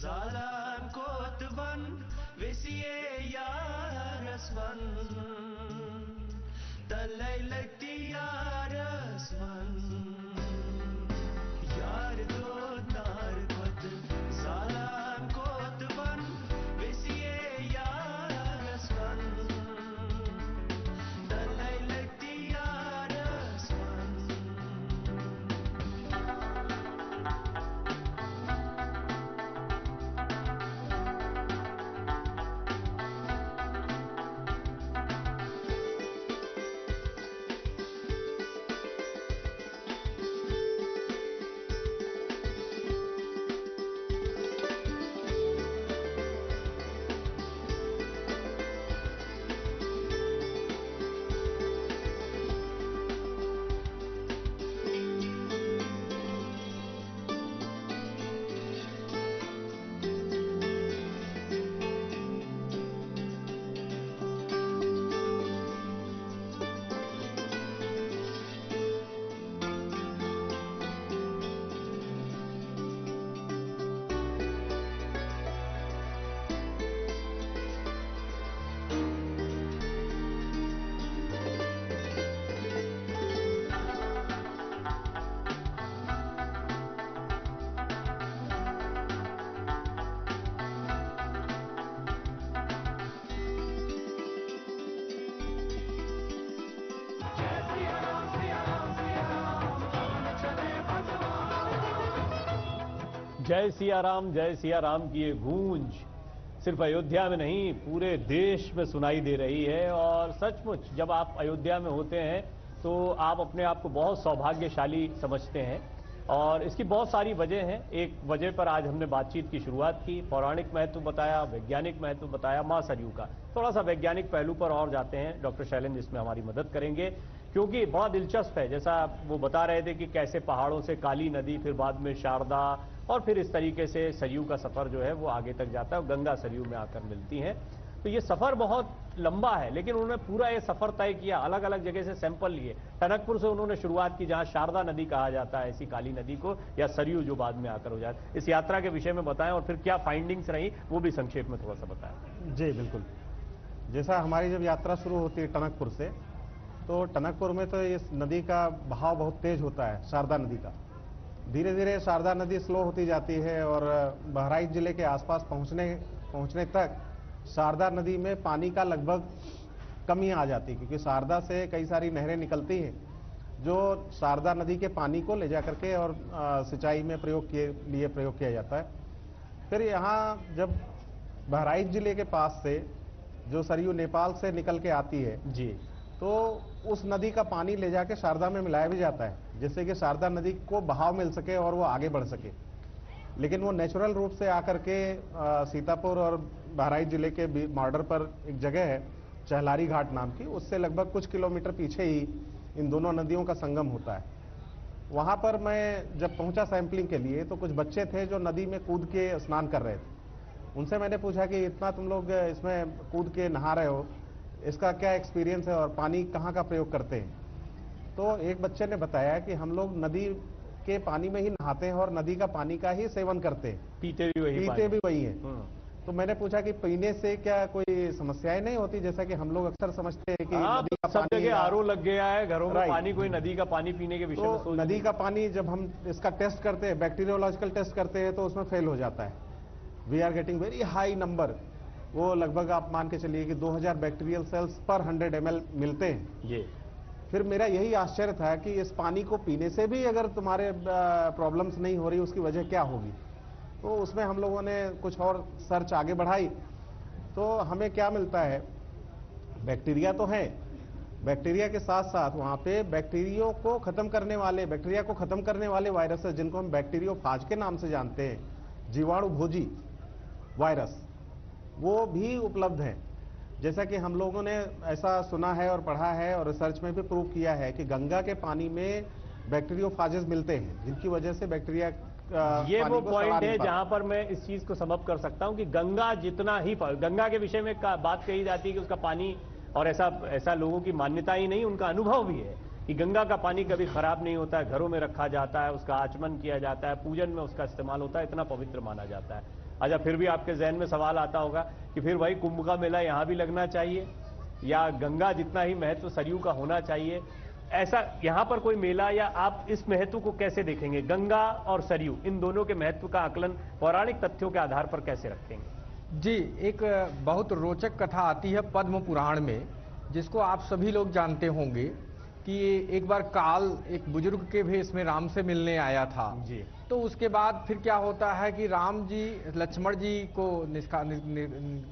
Zalam kotvan Vesiye yarasvan Talaylakti yarasvan Yar do nar khat Zalam kotvan Vesiye yarasvan Talaylakti yarasvan जय सिया राम की ये गूंज सिर्फ अयोध्या में नहीं पूरे देश में सुनाई दे रही है। और सचमुच जब आप अयोध्या में होते हैं तो आप अपने आप को बहुत सौभाग्यशाली समझते हैं और इसकी बहुत सारी वजह हैं। एक वजह पर आज हमने बातचीत की शुरुआत की, पौराणिक महत्व बताया, वैज्ञानिक महत्व बताया मां सरयू का। थोड़ा सा वैज्ञानिक पहलू पर और जाते हैं, डॉक्टर शैलेंद्र इसमें हमारी मदद करेंगे क्योंकि बड़ा दिलचस्प है। जैसा वो बता रहे थे कि कैसे पहाड़ों से काली नदी, फिर बाद में शारदा और फिर इस तरीके से सरयू का सफर जो है वो आगे तक जाता है और गंगा सरयू में आकर मिलती हैं। तो ये सफर बहुत लंबा है लेकिन उन्होंने पूरा ये सफर तय किया, अलग अलग जगह से सैंपल लिए। टनकपुर से उन्होंने शुरुआत की जहां शारदा नदी कहा जाता है ऐसी काली नदी को, या सरयू जो बाद में आकर हो जाए। इस यात्रा के विषय में बताएं और फिर क्या फाइंडिंग्स रही वो भी संक्षेप में थोड़ा सा बताएं। जी बिल्कुल। जैसा हमारी जब यात्रा शुरू होती है टनकपुर से, तो टनकपुर में तो इस नदी का बहाव बहुत तेज होता है, शारदा नदी का। धीरे धीरे शारदा नदी स्लो होती जाती है और बहराइच जिले के आसपास पहुंचने तक शारदा नदी में पानी का लगभग कमी आ जाती है, क्योंकि शारदा से कई सारी नहरें निकलती हैं जो शारदा नदी के पानी को ले जा करके और सिंचाई में प्रयोग किया जाता है। फिर यहाँ जब बहराइच जिले के पास से जो सरयू नेपाल से निकल के आती है जी, तो उस नदी का पानी ले जाके शारदा में मिलाया भी जाता है, जिससे कि शारदा नदी को बहाव मिल सके और वो आगे बढ़ सके। लेकिन वो नेचुरल रूप से आकर के सीतापुर और बहराइच जिले के बॉर्डर पर एक जगह है चहलारी घाट नाम की, उससे लगभग कुछ किलोमीटर पीछे ही इन दोनों नदियों का संगम होता है। वहाँ पर मैं जब पहुँचा सैंपलिंग के लिए तो कुछ बच्चे थे जो नदी में कूद के स्नान कर रहे थे। उनसे मैंने पूछा कि इतना तुम लोग इसमें कूद के नहा रहे हो, इसका क्या एक्सपीरियंस है और पानी कहाँ का प्रयोग करते हैं? तो एक बच्चे ने बताया कि हम लोग नदी के पानी में ही नहाते हैं और नदी का पानी का ही सेवन करते हैं, पीते भी वही है। तो मैंने पूछा कि पीने से क्या कोई समस्याएं नहीं होती, जैसा कि हम लोग अक्सर समझते हैं कि नदी का सब पानी जगह आरओ लग गया है घरों में, राइट। पानी कोई नदी का पानी पीने के विषय में तो नदी का पानी जब हम इसका टेस्ट करते हैं, बैक्टीरियोलॉजिकल टेस्ट करते हैं, तो उसमें फेल हो जाता है। We are getting very high number, वो लगभग आप मान के चलिए कि 2000 बैक्टीरियल सेल्स पर 100 ml मिलते हैं। ये फिर मेरा यही आश्चर्य था कि इस पानी को पीने से भी अगर तुम्हारे प्रॉब्लम्स नहीं हो रही, उसकी वजह क्या होगी। तो उसमें हम लोगों ने कुछ और सर्च आगे बढ़ाई, तो हमें क्या मिलता है, बैक्टीरिया तो है, बैक्टीरिया के साथ साथ वहां पे बैक्टीरिया को खत्म करने वाले वायरसेस, जिनको हम बैक्टीरियोफाज के नाम से जानते हैं, जीवाणु भोजी वायरस, वो भी उपलब्ध हैं। जैसा कि हम लोगों ने ऐसा सुना है और पढ़ा है और रिसर्च में भी प्रूव किया है कि गंगा के पानी में बैक्टीरियोफाजेस मिलते हैं, जिनकी वजह से बैक्टीरिया ये वो पॉइंट है जहां पर मैं इस चीज को समअप कर सकता हूं कि गंगा जितना ही, गंगा के विषय में बात कही जाती है कि उसका पानी, और ऐसा लोगों की मान्यता ही नहीं, उनका अनुभव भी है कि गंगा का पानी कभी खराब नहीं होता है, घरों में रखा जाता है, उसका आचमन किया जाता है, पूजन में उसका इस्तेमाल होता है, इतना पवित्र माना जाता है। अच्छा, फिर भी आपके जहन में सवाल आता होगा कि फिर वही कुंभ का मेला यहां भी लगना चाहिए, या गंगा जितना ही महत्व सरयू का होना चाहिए, ऐसा यहां पर कोई मेला, या आप इस महत्व को कैसे देखेंगे, गंगा और सरयू इन दोनों के महत्व का आकलन पौराणिक तथ्यों के आधार पर कैसे रखेंगे? जी, एक बहुत रोचक कथा आती है पद्म पुराण में, जिसको आप सभी लोग जानते होंगे कि एक बार काल एक बुजुर्ग के भेष में राम से मिलने आया था जी। तो उसके बाद फिर क्या होता है कि राम जी लक्ष्मण जी को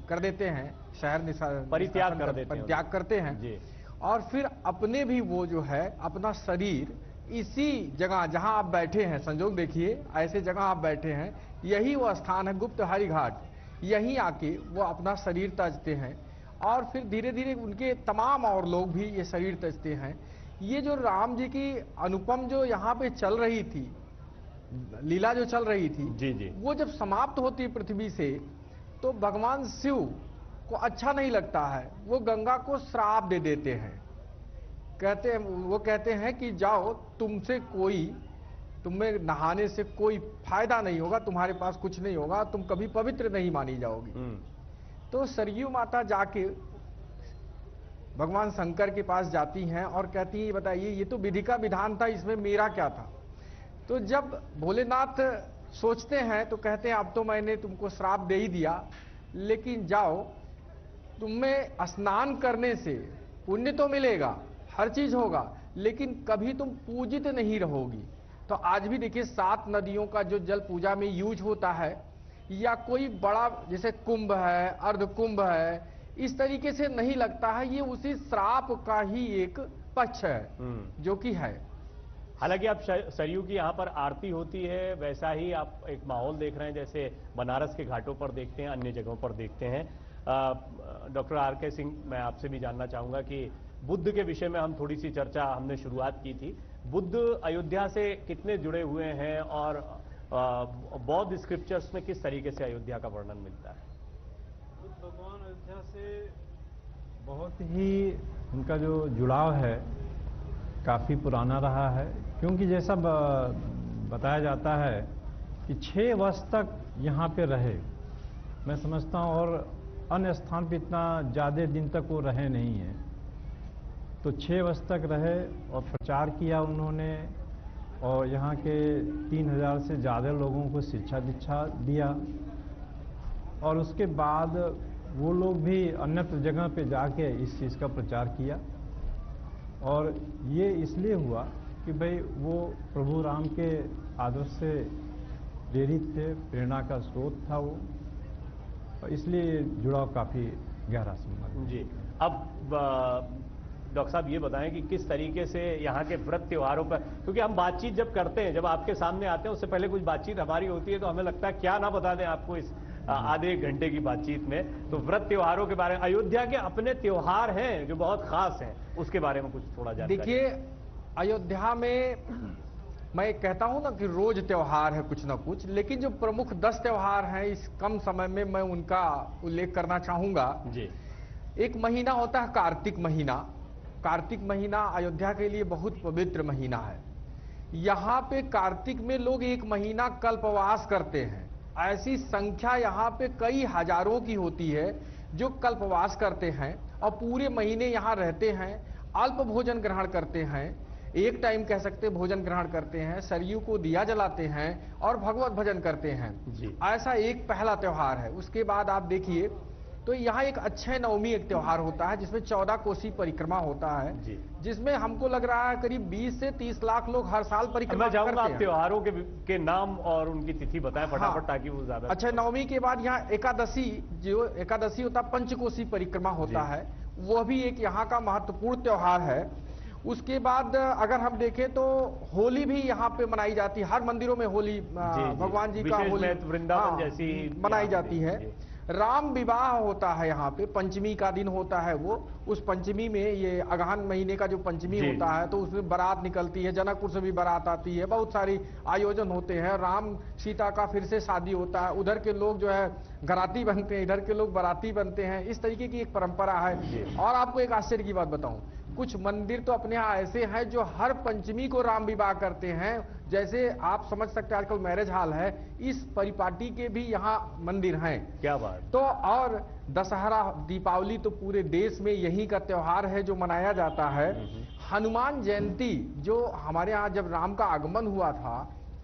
कर देते हैं, शहर परित्याग करते हैं जी। और फिर अपने भी वो जो है अपना शरीर इसी जगह जहां आप बैठे हैं, संजोग देखिए ऐसे जगह आप बैठे हैं, यही वो स्थान है गुप्त हरि घाट, यहीं आके वो अपना शरीर तजते हैं और फिर धीरे धीरे उनके तमाम और लोग भी ये शरीर तजते हैं। ये जो राम जी की अनुपम जो यहाँ पे चल रही थी लीला, जो चल रही थी जी जी, वो जब समाप्त होती पृथ्वी से तो भगवान शिव को अच्छा नहीं लगता है, वो गंगा को श्राप दे देते हैं। वो कहते हैं कि जाओ, तुम्हें नहाने से कोई फायदा नहीं होगा, तुम्हारे पास कुछ नहीं होगा, तुम कभी पवित्र नहीं मानी जाओगी। तो सरयू माता जाके भगवान शंकर के पास जाती हैं और कहती हैं, बताइए ये तो विधि का विधान था, इसमें मेरा क्या था। तो जब भोलेनाथ सोचते हैं तो कहते हैं अब तो मैंने तुमको श्राप दे ही दिया, लेकिन जाओ, तुम्हें स्नान करने से पुण्य तो मिलेगा, हर चीज होगा, लेकिन कभी तुम पूजित नहीं रहोगी। तो आज भी देखिए 7 नदियों का जो जल पूजा में यूज होता है, या कोई बड़ा जैसे कुंभ है, अर्ध कुंभ है, इस तरीके से नहीं लगता है, ये उसी श्राप का ही एक पक्ष है जो कि है। हालांकि आप सरयू की यहाँ पर आरती होती है, वैसा ही आप एक माहौल देख रहे हैं जैसे बनारस के घाटों पर देखते हैं, अन्य जगहों पर देखते हैं। Doctor R K. सिंह, मैं आपसे भी जानना चाहूंगा कि बुद्ध के विषय में हम थोड़ी सी चर्चा हमने शुरुआत की थी। बुद्ध अयोध्या से कितने जुड़े हुए हैं और बौद्ध स्क्रिप्चर्स में किस तरीके से अयोध्या का वर्णन मिलता है? भगवान अयोध्या से बहुत ही उनका जो जुड़ाव है काफ़ी पुराना रहा है, क्योंकि जैसा बताया जाता है कि 6 वर्ष तक यहाँ पे रहे, मैं समझता हूँ, और अन्य स्थान पे इतना ज़्यादा दिन तक वो रहे नहीं हैं। तो 6 वर्ष तक रहे और प्रचार किया उन्होंने, और यहाँ के 3000 से ज़्यादा लोगों को शिक्षा दीक्षा दिया, और उसके बाद वो लोग भी अन्यत्र जगह पे जाके इस चीज़ का प्रचार किया। और ये इसलिए हुआ कि भाई वो प्रभु राम के आदर्श से प्रेरित थे, प्रेरणा का स्रोत था वो, और इसलिए जुड़ाव काफ़ी गहरा संबंध जी। अब डॉक्टर साहब ये बताएं कि किस तरीके से यहाँ के व्रत त्योहारों पर, क्योंकि हम बातचीत जब करते हैं, जब आपके सामने आते हैं, उससे पहले कुछ बातचीत हमारी होती है, तो हमें लगता है क्या ना बता दें आपको इस आधे 1 घंटे की बातचीत में। तो व्रत त्योहारों के बारे में, अयोध्या के अपने त्योहार हैं जो बहुत खास हैं, उसके बारे में कुछ थोड़ा जानकारी। देखिए, अयोध्या में मैं कहता हूं ना कि रोज त्योहार है कुछ ना कुछ, लेकिन जो प्रमुख 10 त्योहार हैं इस कम समय में मैं उनका उल्लेख करना चाहूंगा जी। एक महीना होता है कार्तिक महीना। कार्तिक महीना अयोध्या के लिए बहुत पवित्र महीना है। यहाँ पे कार्तिक में लोग 1 महीना कल्पवास करते हैं। ऐसी संख्या यहाँ पे कई हजारों की होती है जो कल्पवास करते हैं और पूरे महीने यहाँ रहते हैं, अल्प भोजन ग्रहण करते हैं, एक टाइम कह सकते भोजन ग्रहण करते हैं, सरयू को दिया जलाते हैं और भगवत भजन करते हैं। ऐसा एक पहला त्योहार है। उसके बाद आप देखिए तो यहाँ एक अक्षय नवमी एक त्योहार होता है जिसमें 14 कोसी परिक्रमा होता है, जिसमें हमको लग रहा है करीब 20 से 30 लाख लोग हर साल परिक्रमा करते हैं। मैं चाहूंगा आप त्योहारों के नाम और उनकी तिथि बताएं फटाफट, ताकि वो ज्यादा। अक्षय नवमी के बाद यहाँ एकादशी, जो एकादशी होता है पंचकोसी परिक्रमा होता है, वह भी एक यहाँ का महत्वपूर्ण त्योहार है। उसके बाद अगर हम देखें तो होली भी यहाँ पे मनाई जाती है, हर मंदिरों में होली भगवान जी का होली वृंदावन जैसी मनाई जाती है। राम विवाह होता है यहाँ पे, पंचमी का दिन होता है वो, उस पंचमी में ये अगहन महीने का जो पंचमी होता है तो उसमें बारात निकलती है, जनकपुर से भी बारात आती है, बहुत सारी आयोजन होते हैं। राम सीता का फिर से शादी होता है, उधर के लोग जो है घराती बनते हैं, इधर के लोग बाराती बनते हैं, इस तरीके की एक परंपरा है। और आपको एक आश्चर्य की बात बताऊं, कुछ मंदिर तो अपने यहाँ ऐसे हैं जो हर पंचमी को राम विवाह करते हैं, जैसे आप समझ सकते हैं आजकल मैरिज हॉल है, इस परिपाटी के भी यहाँ मंदिर हैं। क्या बात। तो और दशहरा दीपावली तो पूरे देश में यही का त्योहार है जो मनाया जाता है। हनुमान जयंती जो हमारे यहाँ जब राम का आगमन हुआ था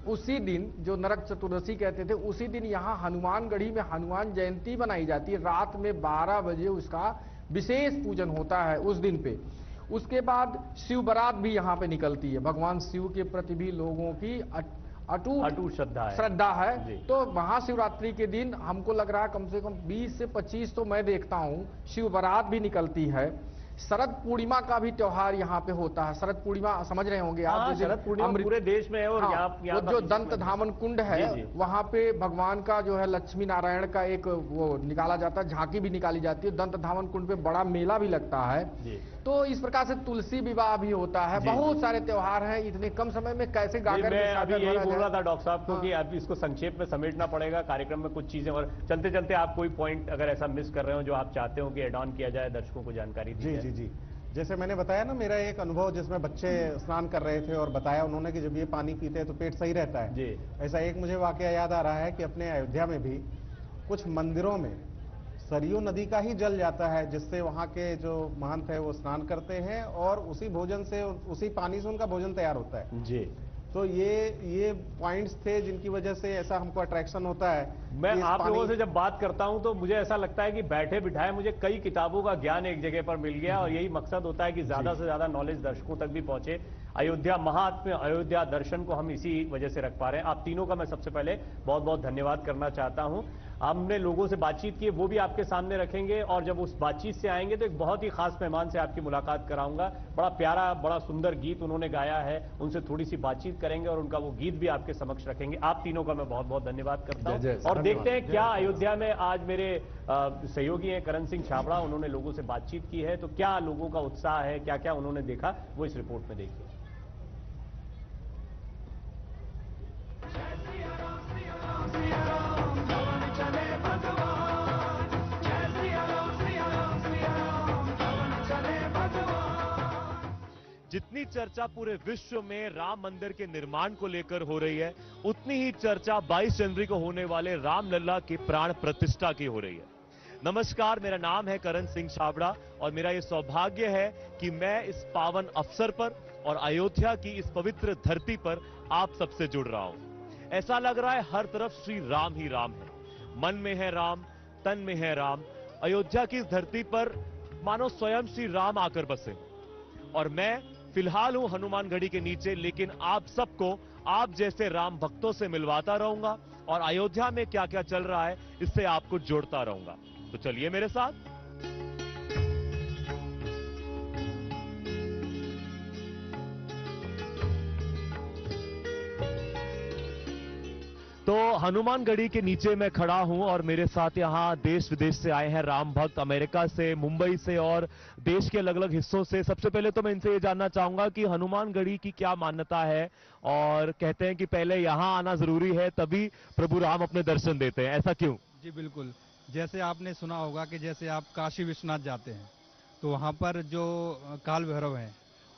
उसी दिन, जो नरक चतुर्दशी कहते थे, उसी दिन यहाँ हनुमानगढ़ी में हनुमान जयंती मनाई जाती है। रात में 12 बजे उसका विशेष पूजन होता है उस दिन पे। उसके बाद शिव बारात भी यहाँ पे निकलती है। भगवान शिव के प्रति भी लोगों की अटूट श्रद्धा है। तो महाशिवरात्रि के दिन हमको लग रहा है कम से कम 20 से 25 तो मैं देखता हूँ शिव बारात भी निकलती है। शरद पूर्णिमा का भी त्योहार यहाँ पे होता है। शरद पूर्णिमा समझ रहे होंगे आप, शरद पूर्णिमा पूरे देश में है। और वो जो दंत धामन कुंड है वहाँ पे भगवान का जो है लक्ष्मी नारायण का एक वो निकाला जाता है, झांकी भी निकाली जाती है। दंत धामन कुंड पे बड़ा मेला भी लगता है। तो इस प्रकार से तुलसी विवाह भी होता है। बहुत सारे त्योहार हैं, इतने कम समय में कैसे गाकर मैं अभी यही बोल रहा था डॉक्टर साहब को कि अब इसको संक्षेप में समेटना पड़ेगा कार्यक्रम में कुछ चीजें। और चलते चलते आप कोई पॉइंट अगर ऐसा मिस कर रहे हो जो आप चाहते हो कि एड ऑन किया जाए, दर्शकों को जानकारी दी जाए। जी, जैसे मैंने बताया ना, मेरा एक अनुभव जिसमें बच्चे स्नान कर रहे थे और बताया उन्होंने कि जब ये पानी पीते हैं तो पेट सही रहता है। ऐसा एक मुझे वाकया याद आ रहा है कि अपने अयोध्या में भी कुछ मंदिरों में सरयू नदी का ही जल जाता है, जिससे वहाँ के जो महंत है वो स्नान करते हैं और उसी भोजन से, उसी पानी से उनका भोजन तैयार होता है। जी, तो ये पॉइंट्स थे जिनकी वजह से ऐसा हमको अट्रैक्शन होता है। मैं आप लोगों से जब बात करता हूं तो मुझे ऐसा लगता है कि बैठे बिठाए मुझे कई किताबों का ज्ञान एक जगह पर मिल गया। और यही मकसद होता है कि ज्यादा से ज्यादा नॉलेज दर्शकों तक भी पहुंचे। अयोध्या महात्म्य, अयोध्या दर्शन को हम इसी वजह से रख पा रहे हैं। आप तीनों का मैं सबसे पहले बहुत बहुत धन्यवाद करना चाहता हूं। हमने लोगों से बातचीत की, वो भी आपके सामने रखेंगे। और जब उस बातचीत से आएंगे तो एक बहुत ही खास मेहमान से आपकी मुलाकात कराऊंगा। बड़ा प्यारा, बड़ा सुंदर गीत उन्होंने गाया है, उनसे थोड़ी सी बातचीत करेंगे और उनका वो गीत भी आपके समक्ष रखेंगे। आप तीनों का मैं बहुत बहुत धन्यवाद करता हूं। और देखते हैं क्या अयोध्या में आज मेरे सहयोगी हैं करण सिंह छाबड़ा, उन्होंने लोगों से बातचीत की है तो क्या लोगों का उत्साह है, क्या क्या उन्होंने देखा, वो इस रिपोर्ट में देखिए। जितनी चर्चा पूरे विश्व में राम मंदिर के निर्माण को लेकर हो रही है, उतनी ही चर्चा 22 जनवरी को होने वाले रामलला की प्राण प्रतिष्ठा की हो रही है। नमस्कार, मेरा नाम है करण सिंह छाबड़ा और मेरा यह सौभाग्य है कि मैं इस पावन अवसर पर और अयोध्या की इस पवित्र धरती पर आप सबसे जुड़ रहा हूं। ऐसा लग रहा है हर तरफ श्री राम ही राम है। मन में है राम, तन में है राम। अयोध्या की इस धरती पर मानो स्वयं श्री राम आकर बसे। और मैं फिलहाल हूं हनुमानगढ़ी के नीचे, लेकिन आप सबको आप जैसे राम भक्तों से मिलवाता रहूंगा और अयोध्या में क्या क्या चल रहा है इससे आपको जोड़ता रहूंगा। तो चलिए मेरे साथ। तो हनुमानगढ़ी के नीचे मैं खड़ा हूं और मेरे साथ यहां देश विदेश से आए हैं राम भक्त, अमेरिका से, मुंबई से और देश के अलग अलग हिस्सों से। सबसे पहले तो मैं इनसे ये जानना चाहूंगा कि हनुमानगढ़ी की क्या मान्यता है। और कहते हैं कि पहले यहां आना जरूरी है तभी प्रभु राम अपने दर्शन देते हैं, ऐसा क्यों? जी बिल्कुल, जैसे आपने सुना होगा कि जैसे आप काशी विश्वनाथ जाते हैं तो वहां पर जो काल भैरव हैं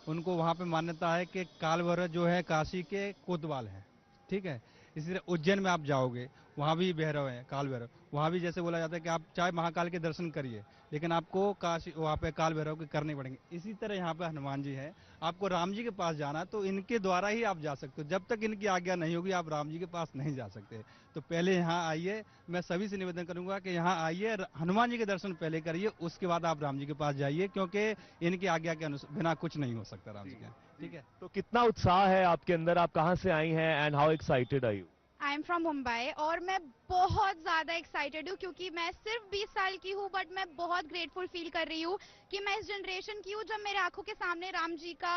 उनको वहां पे मान्यता है कि काल भैरव जो है काशी के कोतवाल हैं, ठीक है। इसी तरह उज्जैन में आप जाओगे, वहाँ भी भैरव है, काल भैरव। वहाँ भी जैसे बोला जाता है कि आप चाहे महाकाल के दर्शन करिए, लेकिन आपको काशी वहाँ पे काल भैरव के करने पड़ेंगे। इसी तरह यहाँ पे हनुमान जी हैं, आपको राम जी के पास जाना तो इनके द्वारा ही आप जा सकते हो। जब तक इनकी आज्ञा नहीं होगी आप राम जी के पास नहीं जा सकते। तो पहले यहाँ आइए, मैं सभी से निवेदन करूंगा कि यहाँ आइए, हनुमान जी के दर्शन पहले करिए, उसके बाद आप राम जी के पास जाइए, क्योंकि इनकी आज्ञा के बिना कुछ नहीं हो सकता राम जी के। ठीक है, तो कितना उत्साह है आपके अंदर, आप कहाँ से आई हैं and how excited are you? I am from Mumbai और मैं बहुत ज़्यादा एक्साइटेड हूँ क्योंकि मैं सिर्फ 20 साल की हूँ, बट मैं बहुत ग्रेटफुल फील कर रही हूँ कि मैं इस जनरेशन की हूँ जब मेरे आंखों के सामने राम जी का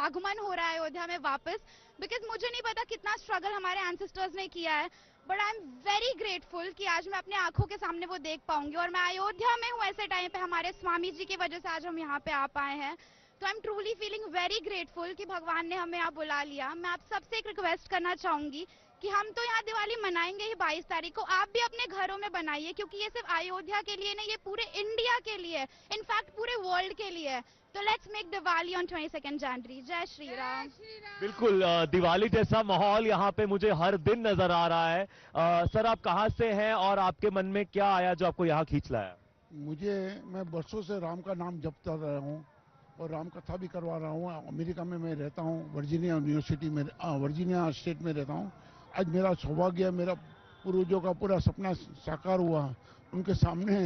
आगमन हो रहा है अयोध्या में वापस। बिकॉज मुझे नहीं पता कितना स्ट्रगल हमारे एंसेस्टर्स ने किया है, but I am very grateful कि आज मैं अपने आंखों के सामने वो देख पाऊंगी। और मैं अयोध्या में हूँ ऐसे टाइम पे, हमारे स्वामी जी की वजह से आज हम यहाँ पे आ पाए हैं। तो I am truly feeling very grateful कि भगवान ने हमें यहाँ बुला लिया। मैं आप सबसे एक रिक्वेस्ट करना चाहूंगी कि हम तो यहाँ दिवाली मनाएंगे ही 22 तारीख को, आप भी अपने घरों में बनाइए, क्योंकि ये सिर्फ अयोध्या के लिए नहीं, ये पूरे इंडिया के लिए, इनफैक्ट पूरे वर्ल्ड के लिए। तो लेट्स मेक दिवाली ऑन 22 जनवरी। जय श्री राम। बिल्कुल, दिवाली जैसा माहौल यहाँ पे मुझे हर दिन नजर आ रहा है। सर, आप कहाँ से हैं और आपके मन में क्या आया जो आपको यहाँ खींच लाया? मैं वर्षों से राम का नाम जपता रहा हूँ और राम कथा भी करवा रहा हूँ। अमेरिका में मैं रहता हूँ, वर्जीनिया यूनिवर्सिटी में, वर्जीनिया स्टेट में रहता हूँ। आज मेरा सौभाग्य, मेरा पूर्वजों का पूरा सपना साकार हुआ। उनके सामने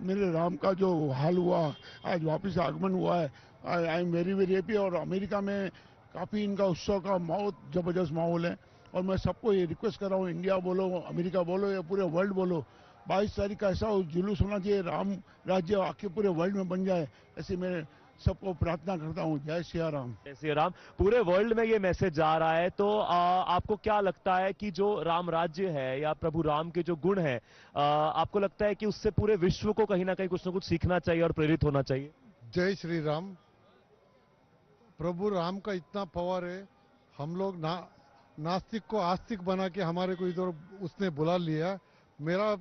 मेरे राम का जो हाल हुआ, आज वापस आगमन हुआ है। I am very very happy. और अमेरिका में काफ़ी इनका उत्सव का बहुत ज़बरदस्त माहौल है। और मैं सबको ये रिक्वेस्ट कर रहा हूँ, इंडिया बोलो, अमेरिका बोलो या पूरे वर्ल्ड बोलो, 22 तारीख का ऐसा जुलूस होना चाहिए, राम राज्य आके पूरे वर्ल्ड में बन जाए, ऐसे मैं सबको प्रार्थना करता हूँ। जय सिया राम। जय सिया राम। पूरे वर्ल्ड में ये मैसेज जा रहा है, तो आपको क्या लगता है कि जो राम राज्य है या प्रभु राम के जो गुण है, आपको लगता है कि उससे पूरे विश्व को कहीं ना कहीं कुछ ना कुछ सीखना चाहिए और प्रेरित होना चाहिए? जय श्री राम। प्रभु राम का इतना पावर है, हम लोग नास्तिक को आस्तिक बना के हमारे को इधर उसने बुला लिया। मेरा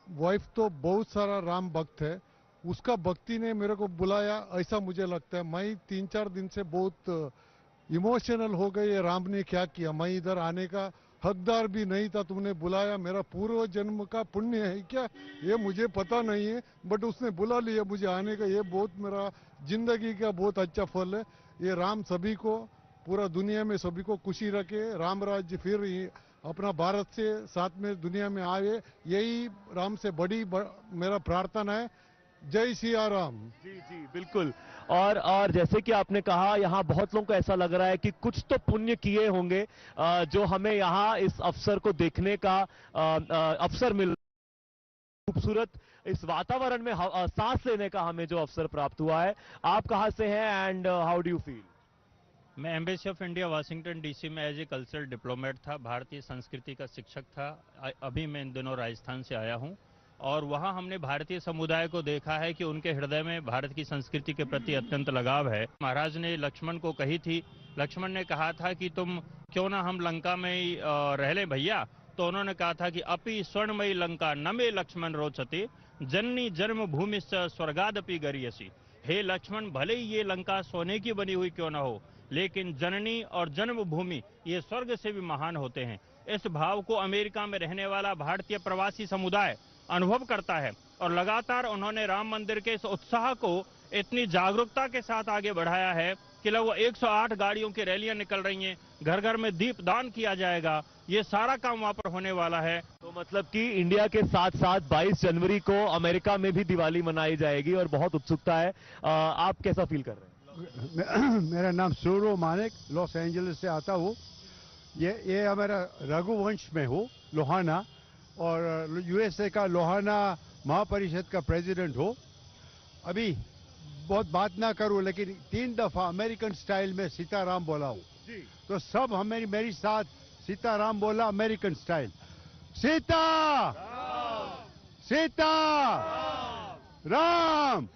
वाइफ तो बहुत सारा राम भक्त है, उसका भक्ति ने मेरे को बुलाया, ऐसा मुझे लगता है। मैं 3-4 दिन से बहुत इमोशनल हो गए, राम ने क्या किया। मैं इधर आने का हकदार भी नहीं था, तुमने बुलाया। मेरा पूर्व जन्म का पुण्य है क्या ये मुझे पता नहीं है, बट उसने बुला लिया मुझे आने का। ये बहुत मेरा जिंदगी का बहुत अच्छा फल है। ये राम सभी को, पूरा दुनिया में सभी को खुशी रखे, राम राज्य फिर अपना भारत से साथ में दुनिया में आए, यही राम से बड़ी मेरा प्रार्थना है। जय सिया राम। जी जी बिल्कुल। और जैसे कि आपने कहा, यहाँ बहुत लोगों को ऐसा लग रहा है कि कुछ तो पुण्य किए होंगे जो हमें यहाँ इस अवसर को देखने का अवसर मिल, खूबसूरत इस वातावरण में सांस लेने का हमें जो अवसर प्राप्त हुआ है। आप कहाँ से हैं and how do you feel? मैं embassy of India Washington DC में एज ए कल्चरल डिप्लोमेट था, भारतीय संस्कृति का शिक्षक था। अभी मैं इन दिनों राजस्थान से आया हूं और वहां हमने भारतीय समुदाय को देखा है कि उनके हृदय में भारत की संस्कृति के प्रति अत्यंत लगाव है। महाराज ने लक्ष्मण को कही थी, लक्ष्मण ने कहा था कि तुम क्यों ना हम लंका में ही रह लें भैया, तो उन्होंने कहा था कि अपि स्वर्णमयी लंका न मे लक्ष्मण रोचते जननी जन्म भूमि स्वर्गादपि गरियसी। हे लक्ष्मण, भले ही ये लंका सोने की बनी हुई क्यों ना हो, लेकिन जननी और जन्मभूमि ये स्वर्ग से भी महान होते हैं। इस भाव को अमेरिका में रहने वाला भारतीय प्रवासी समुदाय अनुभव करता है और लगातार उन्होंने राम मंदिर के इस उत्साह को इतनी जागरूकता के साथ आगे बढ़ाया है कि लगभग 108 गाड़ियों की रैलियां निकल रही हैं, घर घर में दीप दान किया जाएगा, ये सारा काम वहां पर होने वाला है। तो मतलब कि इंडिया के साथ साथ 22 जनवरी को अमेरिका में भी दिवाली मनाई जाएगी और बहुत उत्सुकता है। आप कैसा फील कर रहे हैं? मेरा नाम सूरो मानिक, लॉस एंजलिस से आता हूँ। ये हमारा रघुवंश में हूँ, लोहाना, और यूएसए का लोहाना महापरिषद का प्रेसिडेंट हो। अभी बहुत बात ना करूं, लेकिन 3 दफा अमेरिकन स्टाइल में सीताराम बोला हूं, तो सब मेरी साथ सीताराम बोला अमेरिकन स्टाइल। सीता सीता राम,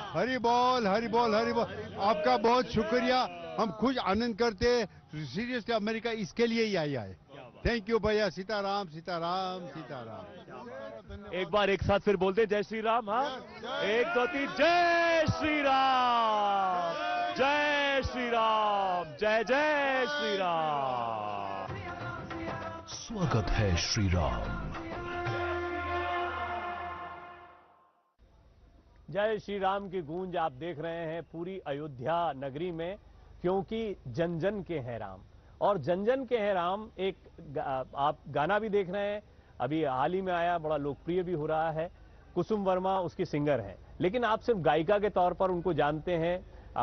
हरि बोल हरि बोल हरि बोल। आपका बहुत शुक्रिया, हम खुद आनंद करते, सीरियसली अमेरिका इसके लिए ही आया है। थैंक यू भैया। सीताराम सीताराम सीताराम। एक बार एक साथ फिर बोलते जय श्री राम। हाँ, 1 2 3 जय श्री राम, जय श्री राम, जय जय श्री राम। स्वागत है श्री राम। जय श्री राम की गूंज आप देख रहे हैं पूरी अयोध्या नगरी में, क्योंकि जन जन के हैं राम। और जन जन के हैं राम एक आप गाना भी देख रहे हैं, अभी हाल ही में आया, बड़ा लोकप्रिय भी हो रहा है। कुसुम वर्मा उसकी सिंगर हैं, लेकिन आप सिर्फ गायिका के तौर पर उनको जानते हैं।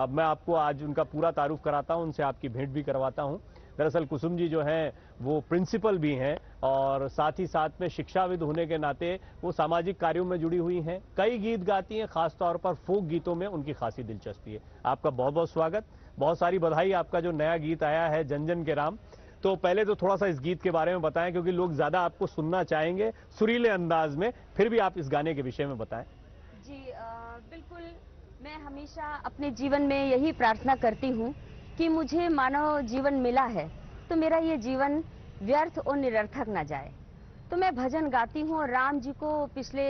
मैं आपको आज उनका पूरा तारुफ कराता हूं, उनसे आपकी भेंट भी करवाता हूं। दरअसल कुसुम जी जो हैं वो प्रिंसिपल भी हैं और साथ ही साथ में शिक्षाविद होने के नाते वो सामाजिक कार्यों में जुड़ी हुई हैं। कई गीत गाती हैं, खासतौर पर फोक गीतों में उनकी खासी दिलचस्पी है। आपका बहुत बहुत स्वागत, बहुत सारी बधाई। आपका जो नया गीत आया है जन जन के राम, तो पहले तो थोड़ा सा इस गीत के बारे में बताएं, क्योंकि लोग ज्यादा आपको सुनना चाहेंगे सुरीले अंदाज में। फिर भी आप इस गाने के विषय में बताएं। जी बिल्कुल, मैं हमेशा अपने जीवन में यही प्रार्थना करती हूँ कि मुझे मानव जीवन मिला है तो मेरा ये जीवन व्यर्थ और निरर्थक ना जाए। तो मैं भजन गाती हूँ और राम जी को पिछले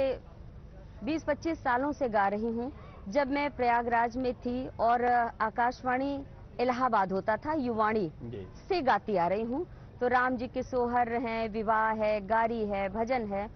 20-25 सालों से गा रही हूँ। जब मैं प्रयागराज में थी और आकाशवाणी इलाहाबाद होता था, युवाणी से गाती आ रही हूँ। तो राम जी के सोहर हैं, विवाह है, गारी है, भजन है।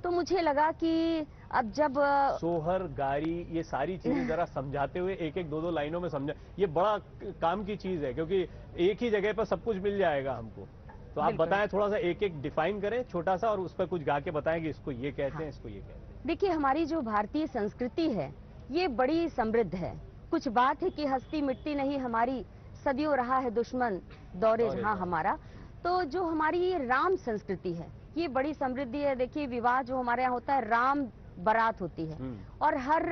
तो मुझे लगा कि अब जब सोहर, गारी, ये सारी चीजें जरा समझाते हुए एक एक दो दो लाइनों में समझा। ये बड़ा काम की चीज है, क्योंकि एक ही जगह पर सब कुछ मिल जाएगा हमको। तो आप बताएं, थोड़ा सा एक एक डिफाइन करें छोटा सा, और उस पर कुछ गा के बताएं कि इसको ये कहते हैं, इसको ये कहते हैं। देखिए, हमारी जो भारतीय संस्कृति है ये बड़ी समृद्ध है। कुछ बात है कि हस्ती मिट्टी नहीं हमारी, सदियों रहा है दुश्मन दौरे जहां हमारा। तो जो हमारी ये राम संस्कृति है ये बड़ी समृद्धि है। देखिए, विवाह जो हमारे यहाँ होता है, राम बारात होती है और हर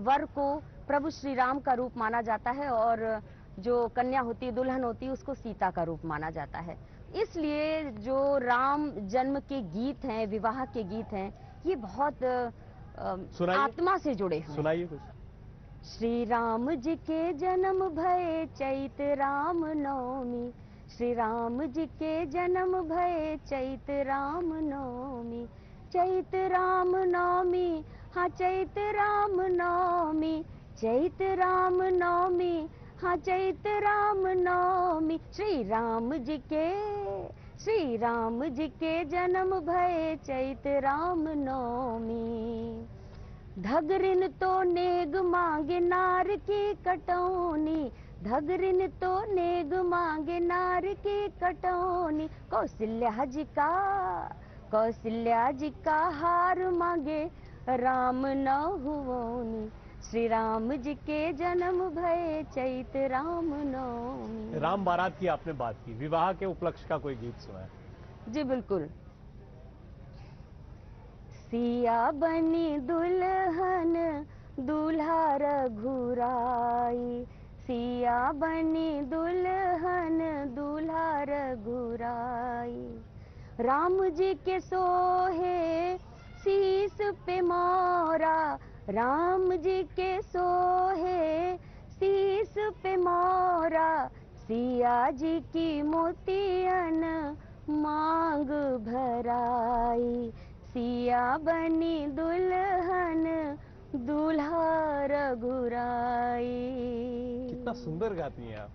वर को प्रभु श्री राम का रूप माना जाता है, और जो कन्या होती है, दुल्हन होती है, उसको सीता का रूप माना जाता है। इसलिए जो राम जन्म के गीत हैं, विवाह के गीत हैं, ये बहुत आत्मा से जुड़े हैं। सुनाइए कुछ। श्री राम जी के जन्म भये चैत राम नवमी, श्री राम जी के जन्म भये चैत राम नवमी, चैत राम नवमी, हाँ चैत राम नवमी, चैत राम नवमी, हाँ चैत राम नवमी। श्री राम जी के जन्म भये चैत राम नवमी। धगरिन तो नेग मांगे नार की कटौनी, धगरिन तो नेग मांगे नार की कटौनी। कौशल्या जी का हार मांगे राम न हुओनी, श्री राम जी के जन्म भये चैत राम नवमी। राम बारात की आपने बात की, विवाह के उपलक्ष्य का कोई गीत सुना है? जी बिल्कुल। सिया बनी दुल्हन दूल्हा रघुराई, सिया बनी दुल्हन दूल्हा रघुराई। राम जी के सोहे शीस पे मोरा, राम जी के सोहे शीस पे मोरा। सिया जी की मोतियन मांग भराई, सिया बनी दुल्हन दूल्हा रघुराई। कितना सुंदर गाती हैं आप।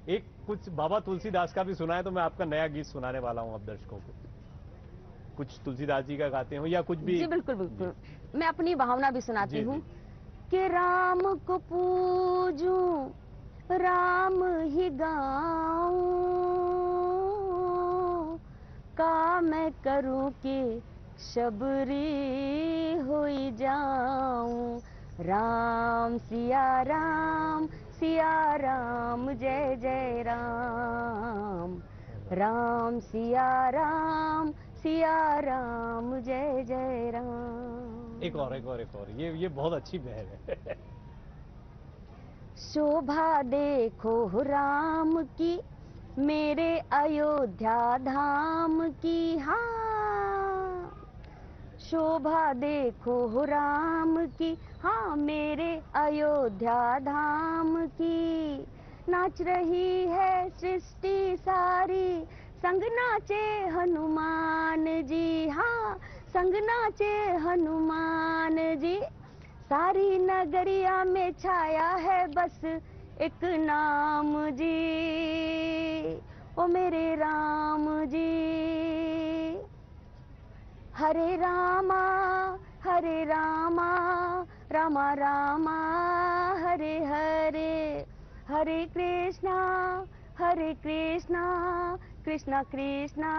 एक कुछ बाबा तुलसीदास का भी सुना है, तो मैं आपका नया गीत सुनाने वाला हूं अब दर्शकों को। कुछ तुलसीदास जी का गाते हो या कुछ भी? जी बिल्कुल बिल्कुल, मैं अपनी भावना भी सुनाती हूँ कि राम को पूजूं, राम ही गाऊं, का मैं करूं कि शबरी होई जाऊं। राम सिया राम, सिया राम जय जय राम, राम सिया राम, सिया राम जय जय राम। एक और ये बहुत अच्छी बहन है। शोभा देखो राम की मेरे अयोध्या धाम की, हाँ शोभा देखो राम की, हाँ मेरे अयोध्या धाम की। नाच रही है सृष्टि सारी, संग नाचे हनुमान जी, हाँ संग नाचे हनुमान जी। सारी नगरिया में छाया है बस एक नाम जी, ओ मेरे राम जी। हरे रामा रामा रामा हरे हरे, हरे कृष्णा कृष्णा कृष्णा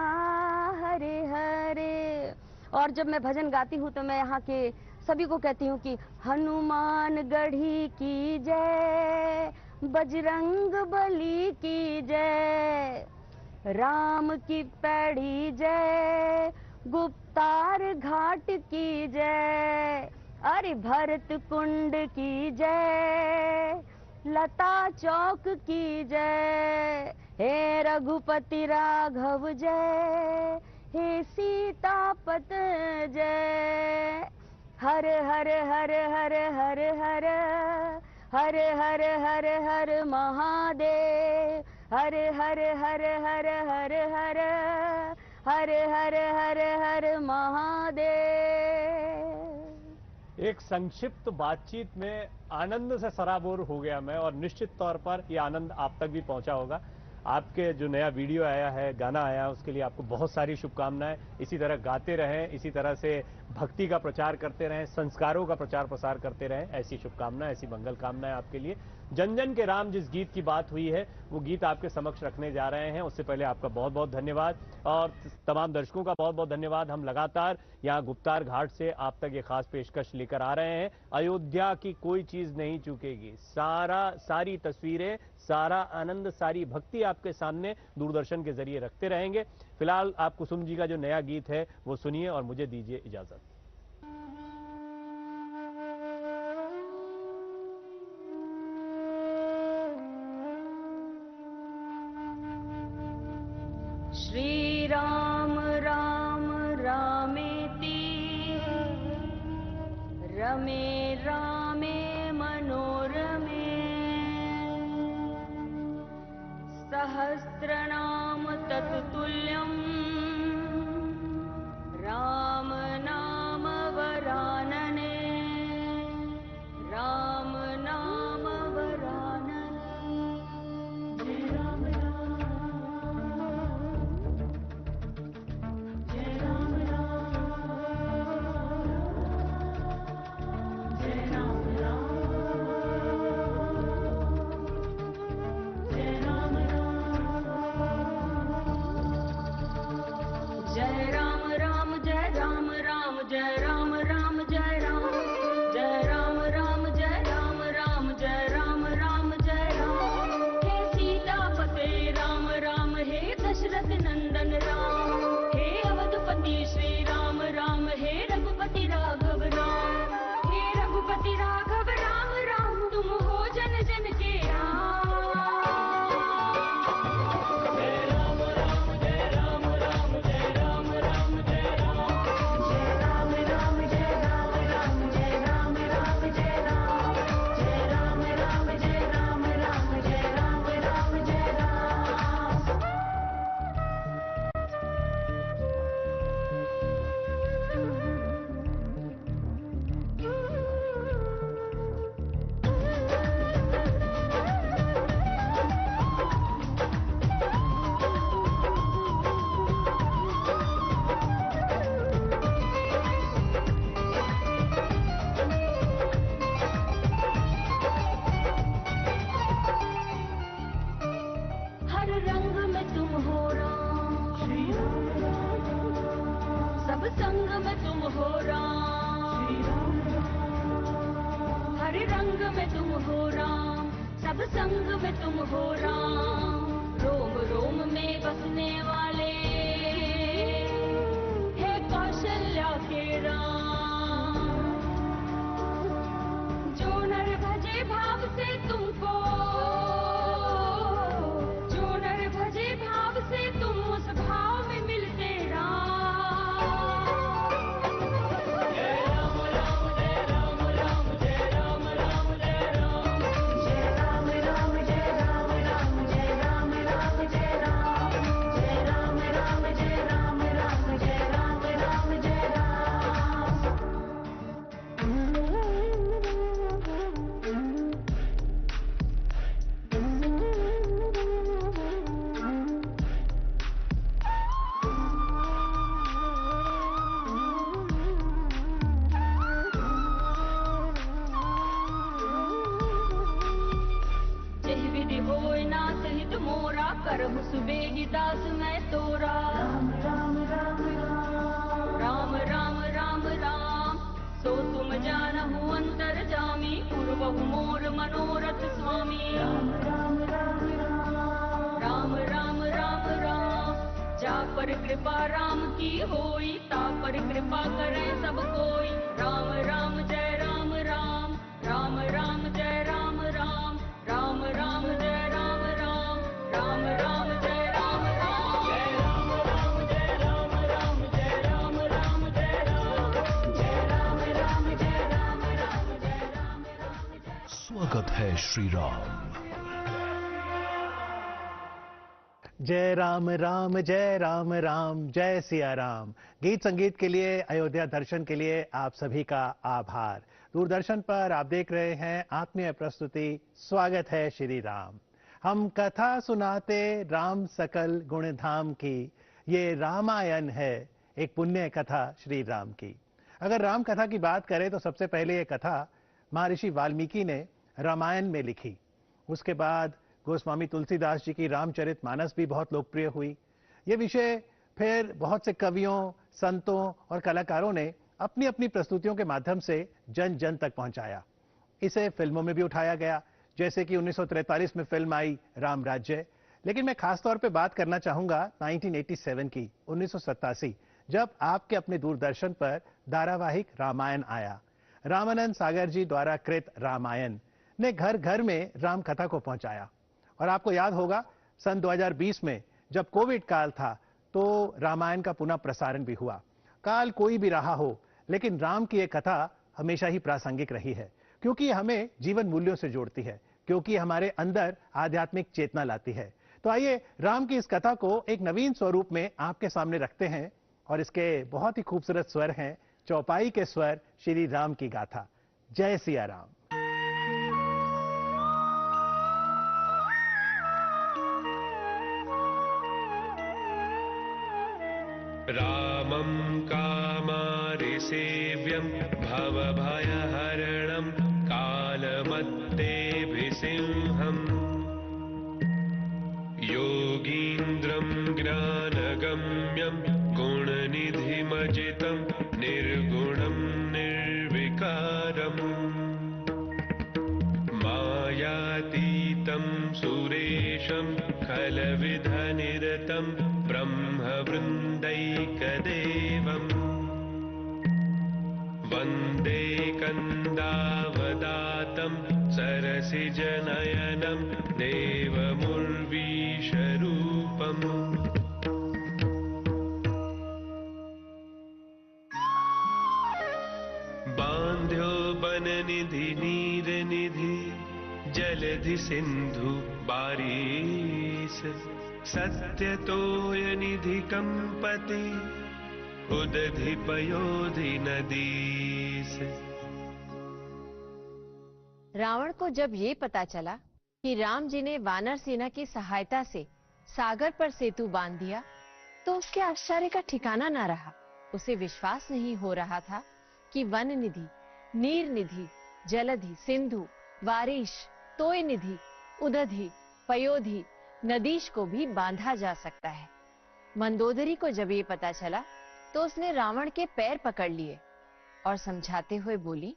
हरे हरे। और जब मैं भजन गाती हूँ तो मैं यहाँ के सभी को कहती हूँ कि हनुमान गढ़ी की जय, बजरंग बली की जय, राम की पैड़ी जय, गुप्तार घाट की जय, अरे भरत कुंड की जय, लता चौक की जय, हे रघुपति राघव जय, हे सीतापत जय। हर हर हर हर हर हर हर हर हर हर महादेव, हर हर हर हर हर हर हर हर हर हर महादेव। एक संक्षिप्त बातचीत में आनंद से सराबोर हो गया मैं, और निश्चित तौर पर यह आनंद आप तक भी पहुंचा होगा। आपके जो नया वीडियो आया है, गाना आया है, उसके लिए आपको बहुत सारी शुभकामनाएं। इसी तरह गाते रहें, इसी तरह से भक्ति का प्रचार करते रहें, संस्कारों का प्रचार प्रसार करते रहें। ऐसी शुभकामनाएं, ऐसी मंगल कामनाएं आपके लिए। जन जन के राम जिस गीत की बात हुई है वो गीत आपके समक्ष रखने जा रहे हैं। उससे पहले आपका बहुत बहुत धन्यवाद और तमाम दर्शकों का बहुत बहुत धन्यवाद। हम लगातार यहाँ गुप्तार घाट से आप तक ये खास पेशकश लेकर आ रहे हैं। अयोध्या की कोई चीज नहीं चूकेगी, सारी तस्वीरें, सारा आनंद, सारी भक्ति आपके सामने दूरदर्शन के जरिए रखते रहेंगे। फिलहाल आप कुसुम जी का जो नया गीत है वो सुनिए और मुझे दीजिए इजाजत। श्री राम राम रामेति रमे रामे मनोरमे, सहस्रनाम तत्तुल्यं राम नाम वरानने, राम नाम वरानने। जय राम जय राम जय राम जय राम जय राम राम जय राम राम जय राम राम जय राम जय राम राम जय राम राम जय राम राम जय राम। हे सीतापते राम राम, हे दशरथ नंदन राम, हे अवधपति श्री राम राम, हे रघुपति राघव राम, हे रघुपति राघव राम राम, तुम हो जन जन के राम। जय राम राम जय राम राम जय राम राम जय राम, जय राम राम जय राम राम जय राम राम जय राम, जय राम राम जय राम राम जय राम राम जय राम। हर रंग में तुम हो राम, श्री राम, सब संग में तुम हो राम, श्री राम, हर रंग में तुम हो राम, सब संग में तुम हो राम। रोम रोम में बसने वाले हे कौशल्या के राम, जो नर भजे भाव से तुमको, जो नर भजे भाव से तुम उस भाव में मिलते राम। जय राम राम जय राम राम जय राम राम जय राम, जय राम राम जय राम राम जय राम राम जय राम, जय राम करहु सुबेगी दास मैं तोरा। राम राम राम राम राम राम राम सो तुम जानहु अंतर जामी पूर्वहु मोर मनोरथ स्वामी। राम राम राम राम राम राम राम जा पर कृपा राम की होई ता पर कृपा करे सब कोई। राम राम जय राम राम राम राम जय राम राम राम राम जय राम राम राम राम जय राम राम जय राम राम जय राम राम जय राम राम जय राम जय राम राम जय राम राम जय राम राम। स्वागत है श्री राम। जय राम राम जय राम राम जय सिया राम। गीत संगीत के लिए, अयोध्या दर्शन के लिए आप सभी का आभार। दूरदर्शन पर आप देख रहे हैं आत्मीय प्रस्तुति स्वागत है श्री राम। हम कथा सुनाते राम सकल गुणधाम की, ये रामायण है एक पुण्य कथा श्री राम की। अगर राम कथा की बात करें तो सबसे पहले ये कथा महर्षि वाल्मीकि ने रामायण में लिखी। उसके बाद गोस्वामी तुलसीदास जी की रामचरितमानस भी बहुत लोकप्रिय हुई। ये विषय फिर बहुत से कवियों, संतों और कलाकारों ने अपनी अपनी प्रस्तुतियों के माध्यम से जन जन तक पहुंचाया। इसे फिल्मों में भी उठाया गया, जैसे कि 1943 में फिल्म आई राम राज्य। लेकिन मैं खास तौर पे बात करना चाहूंगा 1987 की, 1987, जब आपके अपने दूरदर्शन पर धारावाहिक रामायण आया। रामानंद सागर जी द्वारा कृत रामायण ने घर घर में राम कथा को पहुंचाया। और आपको याद होगा सन 2020 में जब कोविड काल था तो रामायण का पुनः प्रसारण भी हुआ। काल कोई भी रहा हो, लेकिन राम की एक कथा हमेशा ही प्रासंगिक रही है, क्योंकि ये हमें जीवन मूल्यों से जोड़ती है, क्योंकि हमारे अंदर आध्यात्मिक चेतना लाती है। तो आइए राम की इस कथा को एक नवीन स्वरूप में आपके सामने रखते हैं। और इसके बहुत ही खूबसूरत स्वर हैं, चौपाई के स्वर श्री राम की गाथा। जय सिया राम। रामं कामारिसेव्यं भवभयहरणं कालमत्तेभिसिंहम् योगीन्द्रं ज्ञानगम्यं गुणनिधिमजितं निर्गुणं निर्विकारम् मायातीतं सुरेशं खलविधनिरतं ब्रह्मवृन्दैकदेवम् वन्दे कन्दावदातं सरसिजनयनं देवमुर्वीशरूपम्। बान्ध्यो बननिधि नीरनिधि जलधि सिन्धु बारीस सत्यतोय निधि कंपति उदधि पयोधि नदीस। रावण को जब ये पता चला कि राम जी ने वानर सेना की सहायता से सागर पर सेतु बांध दिया तो उसके आश्चर्य का ठिकाना न रहा। उसे विश्वास नहीं हो रहा था कि वन निधि, नीर निधि, जलधि, सिंधु, वारिश, तोय निधि, उदधि, पयोधि, नदीश को भी बांधा जा सकता है। मंदोदरी को जब ये पता चला तो उसने रावण के पैर पकड़ लिए और समझाते हुए बोली,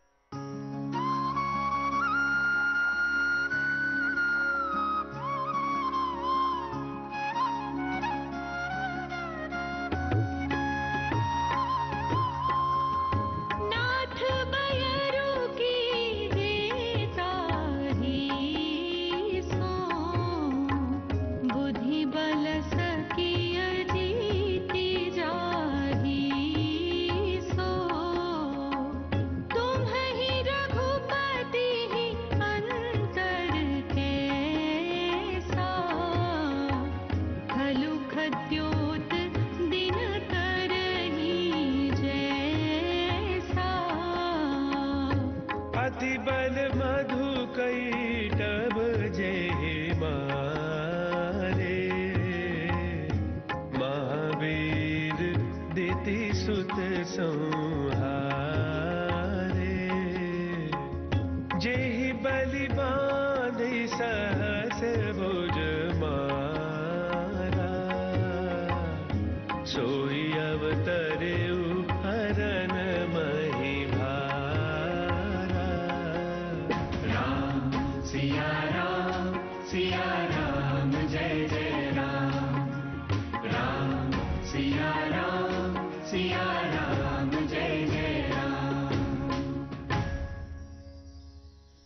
जेहि बलि बांधि सहस भुज मारे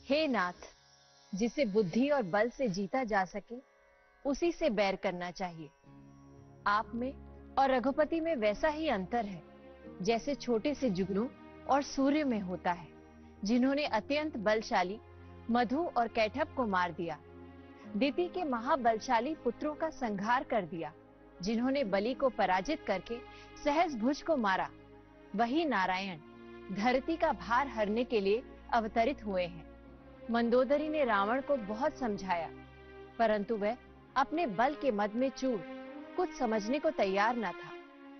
हे नाथ, जिसे बुद्धि और बल से जीता जा सके उसी से बैर करना चाहिए। आप में और रघुपति में वैसा ही अंतर है जैसे छोटे से जुगनू और सूर्य में होता है, जिन्होंने अत्यंत बलशाली मधु और कैटभ को मार दिया, दिति के महाबलशाली पुत्रों का संहार कर दिया, जिन्होंने बलि को पराजित करके सहज भुज को मारा। वही नारायण धरती का भार हरने के लिए अवतरित हुए हैं। मंदोदरी ने रावण को बहुत समझाया, परंतु वह अपने बल के मद में चूर कुछ समझने को तैयार न था।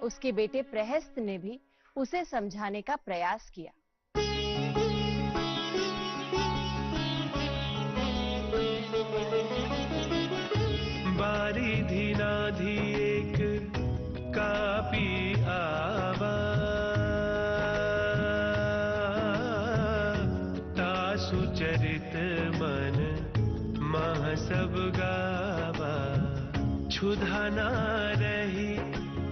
उसके बेटे प्रहस्त ने भी उसे समझाने का प्रयास किया। बारिधि नाधि एक कापी आवा, तासु चरित मन मह सब गावा। क्षुधा ना रही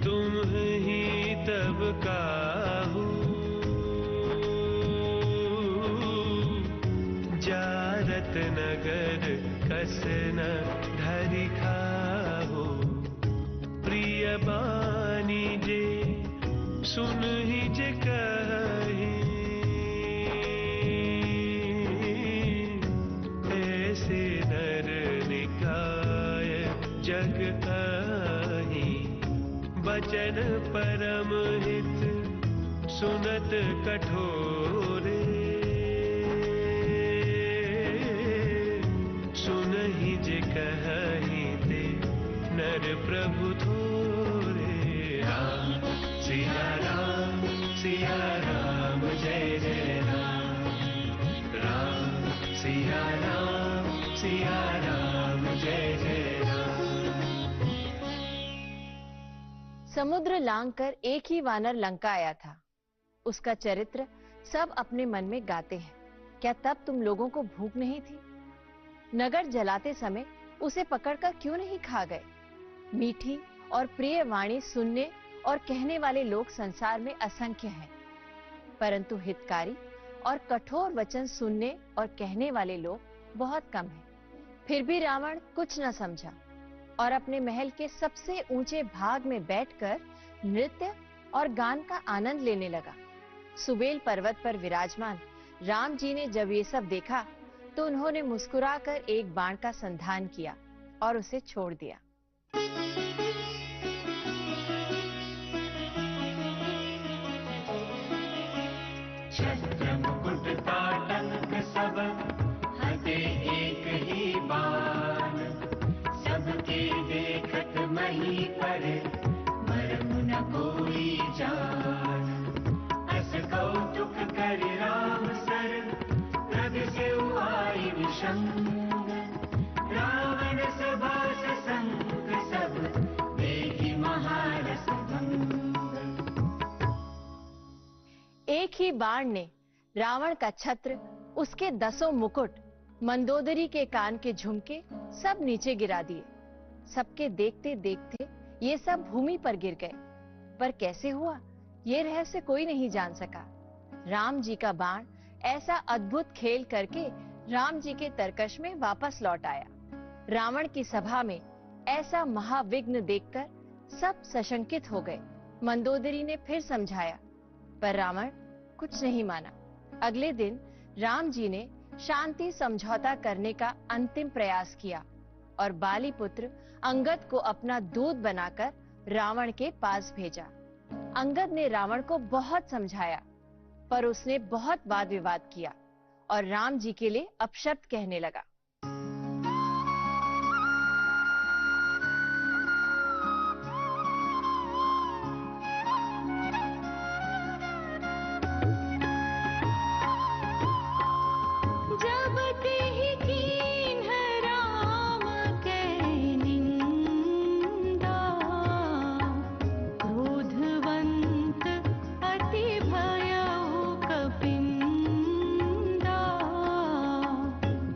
तुम ही तब काहू, जारत नगर कस न धरि खाहो। प्रिय बानी जे सुन ही जे कही, ऐसे नर निकाय जग आही। वचन परम हित सुनत कठोरे, सुनहि जे कहि ते नर प्रभु थोरे। राम सिया राम जय जय राम। राम सिया राम जय जय राम। समुद्र लांग कर एक ही वानर लंका आया था। उसका चरित्र सब अपने मन में गाते हैं। क्या तब तुम लोगों को भूख नहीं थी? नगर जलाते समय उसे पकड़कर क्यों नहीं खा गए? मीठी और प्रिय वाणी सुनने और कहने वाले लोग संसार में असंख्य हैं, परंतु हितकारी और कठोर वचन सुनने और कहने वाले लोग बहुत कम हैं। फिर भी रावण कुछ न समझा और अपने महल के सबसे ऊंचे भाग में बैठकर नृत्य और गान का आनंद लेने लगा। सुबेल पर्वत पर विराजमान राम जी ने जब ये सब देखा तो उन्होंने मुस्कुराकर एक बाण का संधान किया और उसे छोड़ दिया। छत्र मुकुट ताटंक सब हते एक ही बाण। सबके देखत मही पर मरहु न कोई जान। अस कौतुक कर राम सर प्रभ से आई विषंग। रावण सभा संग सब देखी महारस भंग। एक ही बाण ने रावण का छत्र, उसके 10 मुकुट, मंदोदरी के कान के झुमके सब नीचे गिरा दिए। सबके देखते देखते ये सब भूमि पर गिर गए, पर कैसे हुआ ये रहस्य कोई नहीं जान सका। राम जी का बाण ऐसा अद्भुत खेल करके राम जी के तरकश में वापस लौट आया। रावण की सभा में ऐसा महाविघ्न देखकर सब सशंकित हो गए। मंदोदरी ने फिर समझाया, पर रावण कुछ नहीं माना। अगले दिन राम जी ने शांति समझौता करने का अंतिम प्रयास किया और बाली पुत्र अंगद को अपना दूत बनाकर रावण के पास भेजा। अंगद ने रावण को बहुत समझाया, पर उसने बहुत वाद विवाद किया और राम जी के लिए अपशब्द कहने लगा।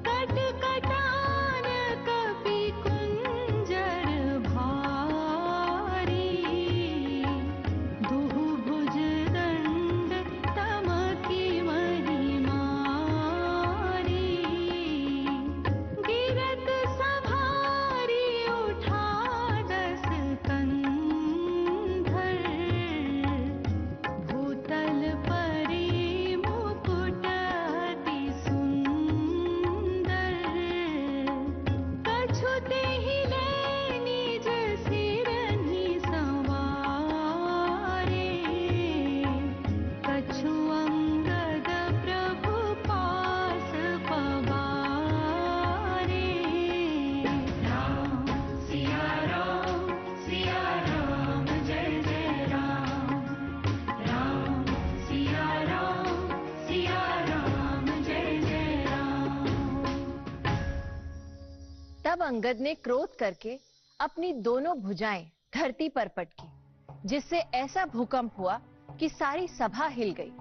कट तब अंगद ने क्रोध करके अपनी दोनों भुजाएं धरती पर पटकी, जिससे ऐसा भूकंप हुआ कि सारी सभा हिल गई।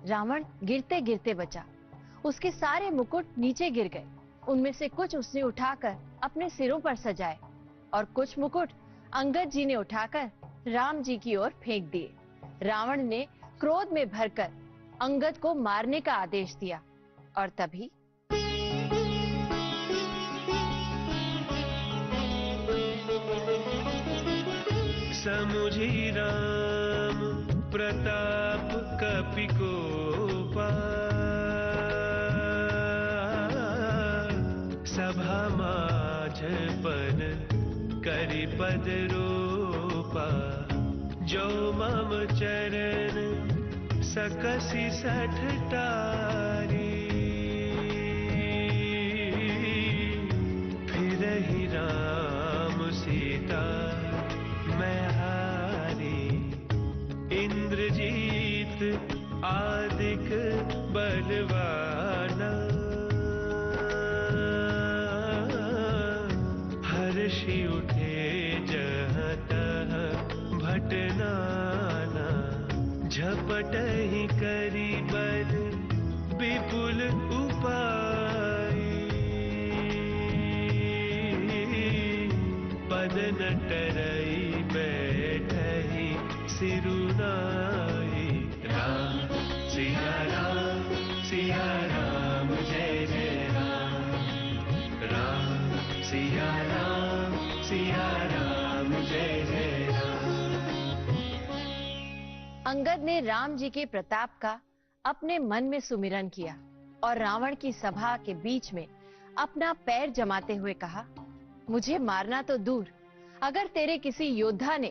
रावण गिरते गिरते बचा। उसके सारे मुकुट नीचे गिर गए। उनमें से कुछ उसने उठाकर अपने सिरों पर सजाए और कुछ मुकुट अंगद जी ने उठाकर राम जी की ओर फेंक दिए। रावण ने क्रोध में भरकर अंगद को मारने का आदेश दिया और तभी समुझी राम प्रताप कपि कोपा, सभा माझ पन करि पद रूपा, जो मम चरण सकसि सठ टारी, फिरहि राम सीता मैं हारी, इंद्रजीत आदिक बलवाना, हर्षि उठे जहाँ तहाँ भटनाना, झपटहि करी बल विपुल उपाय, पद न टरई बैठहि सिरुनाई, राम सिया राम जय जय राम, राम सिया राम जय जय राम। अंगद ने राम जी के प्रताप का अपने मन में सुमिरन किया और रावण की सभा के बीच में अपना पैर जमाते हुए कहा, मुझे मारना तो दूर, अगर तेरे किसी योद्धा ने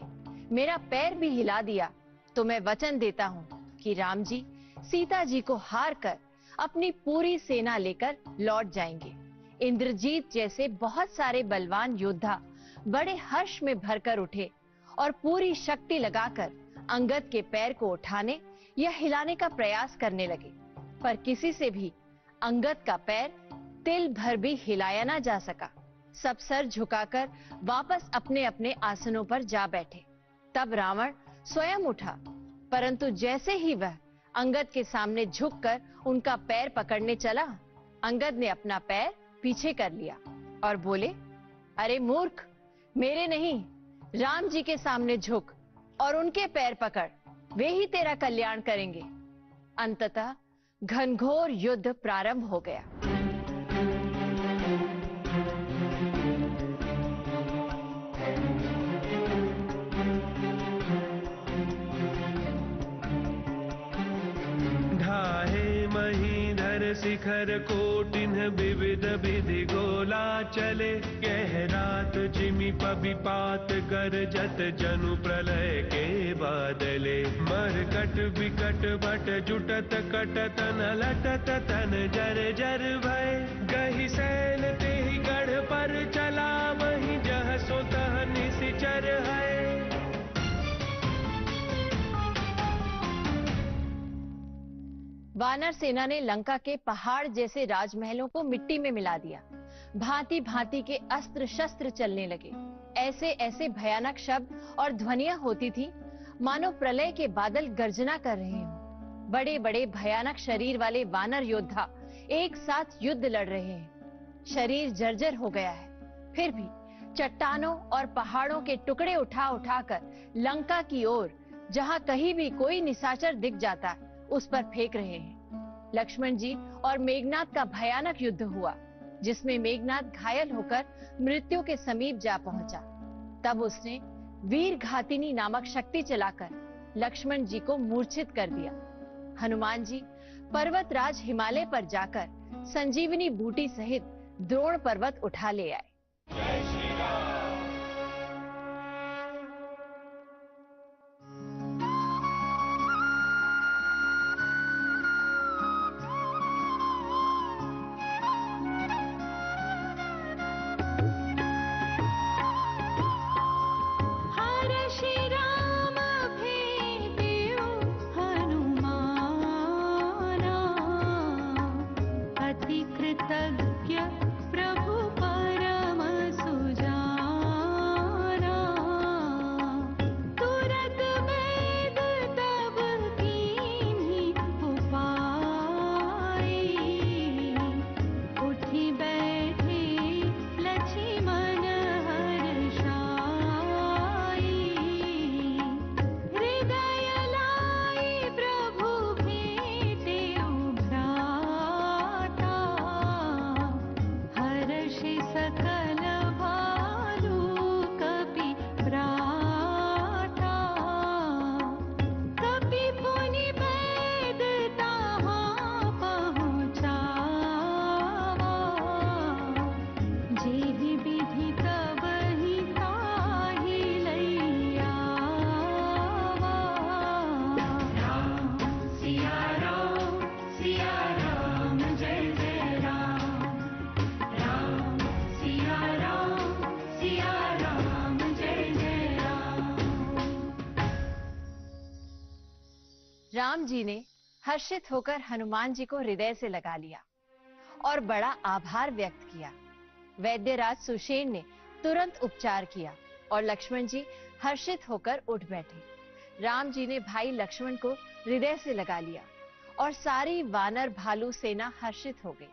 मेरा पैर भी हिला दिया तो मैं वचन देता हूँ कि राम जी सीता जी को हार कर अपनी पूरी सेना लेकर लौट जाएंगे। इंद्रजीत जैसे बहुत सारे बलवान योद्धा बड़े हर्ष में भरकर उठे और पूरी शक्ति लगाकर अंगद के पैर को उठाने या हिलाने का प्रयास करने लगे, पर किसी से भी अंगद का पैर तिल भर भी हिलाया ना जा सका। सब सर झुकाकर वापस अपने अपने आसनों पर जा बैठे। तब रावण स्वयं उठा, परंतु जैसे ही वह अंगद के सामने झुककर उनका पैर पकड़ने चला, अंगद ने अपना पैर पीछे कर लिया और बोले, अरे मूर्ख, मेरे नहीं, राम जी के सामने झुक और उनके पैर पकड़, वे ही तेरा कल्याण करेंगे। अंततः घनघोर युद्ध प्रारंभ हो गया। शिखर कोटिन विविध विधि गोला चले, गहरात जिमि पविपात कर जत जनु प्रलय के बादले, मरकट विकट भट जुटत कटतन लटत तन जर जर भय, गहि सैन तेहि गढ़ पर चला, वहीं जह सो तह निशिचर है। वानर सेना ने लंका के पहाड़ जैसे राजमहलों को मिट्टी में मिला दिया। भांति भांति के अस्त्र शस्त्र चलने लगे। ऐसे ऐसे भयानक शब्द और ध्वनियां होती थी मानो प्रलय के बादल गर्जना कर रहे हों। बड़े बड़े भयानक शरीर वाले वानर योद्धा एक साथ युद्ध लड़ रहे हैं। शरीर जर्जर हो गया है, फिर भी चट्टानों और पहाड़ों के टुकड़े उठा उठाकर लंका की ओर जहां कहीं भी कोई निशाचर दिख जाता है उस पर फेंक रहे हैं। लक्ष्मण जी और मेघनाद का भयानक युद्ध हुआ, जिसमें मेघनाद घायल होकर मृत्यु के समीप जा पहुंचा। तब उसने वीर घातिनी नामक शक्ति चलाकर लक्ष्मण जी को मूर्छित कर दिया। हनुमान जी पर्वतराज हिमालय पर जाकर संजीवनी बूटी सहित द्रोण पर्वत उठा ले आए। कृतज्ञ प्रभु परम राम जी ने हर्षित होकर हनुमान जी को हृदय से लगा लिया और बड़ा आभार व्यक्त किया। वैद्यराज सुषेण ने तुरंत उपचार किया और लक्ष्मण जी हर्षित होकर उठ बैठे। राम जी ने भाई लक्ष्मण को हृदय से लगा लिया और सारी वानर भालू सेना हर्षित हो गई।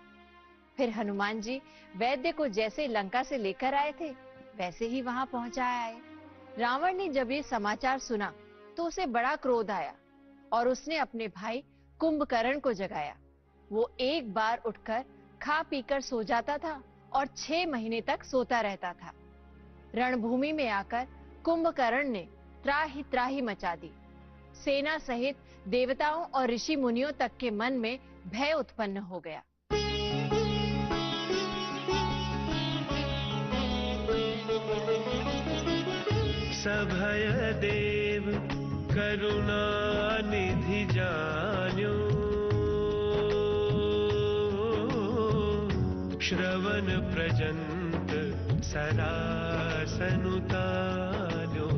फिर हनुमान जी वैद्य को जैसे लंका से लेकर आए थे वैसे ही वहां पहुंचा आए। रावण ने जब ये समाचार सुना तो उसे बड़ा क्रोध आया और उसने अपने भाई कुंभकर्ण को जगाया। वो एक बार उठकर खा पीकर सो जाता था और 6 महीने तक सोता रहता था। रणभूमि में आकर कुंभकर्ण ने त्राहि त्राहि मचा दी। सेना सहित देवताओं और ऋषि मुनियों तक के मन में भय उत्पन्न हो गया। सभय देव करुणा निधि जान्यो, श्रवण प्रजंत सरासनुतान्यो,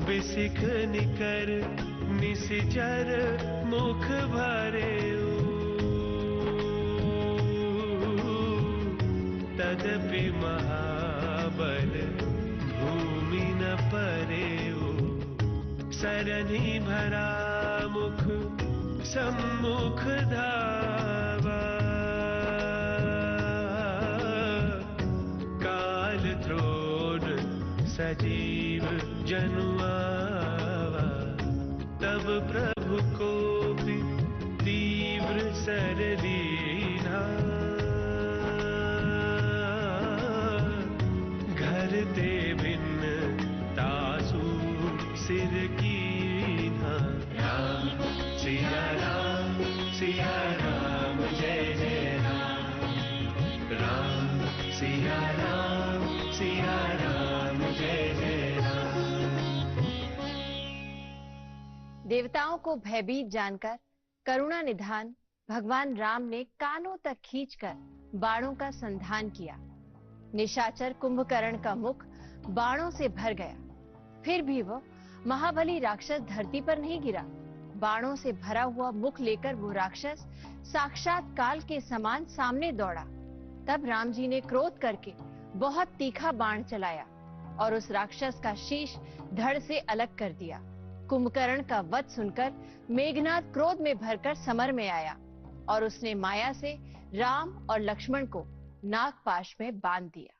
बिसिख निकर निसिचर मुख भरेऊ, तदपि महाबल भूमि न परेऊ, सरनि भरा मुख सम्मुख धावा, काल द्रोण सजीव जनु आवा, तब प्रभु को भी तीव्र सर दीना, घर ते भिन्न तासु सिर कीन्हा। राम सिया राम जय जय राम, राम सिया राम जय जय राम। देवताओं को भयभीत जानकर करुणा निधान भगवान राम ने कानों तक खींचकर बाणों का संधान किया। निशाचर कुंभकर्ण का मुख बाणों से भर गया, फिर भी वह महाबली राक्षस धरती पर नहीं गिरा। बाणों से भरा हुआ मुख लेकर वो राक्षस साक्षात काल के समान सामने दौड़ा। तब राम जी ने क्रोध करके बहुत तीखा बाण चलाया और उस राक्षस का शीश धड़ से अलग कर दिया। कुंभकर्ण का वध सुनकर मेघनाद क्रोध में भरकर समर में आया और उसने माया से राम और लक्ष्मण को नागपाश में बांध दिया।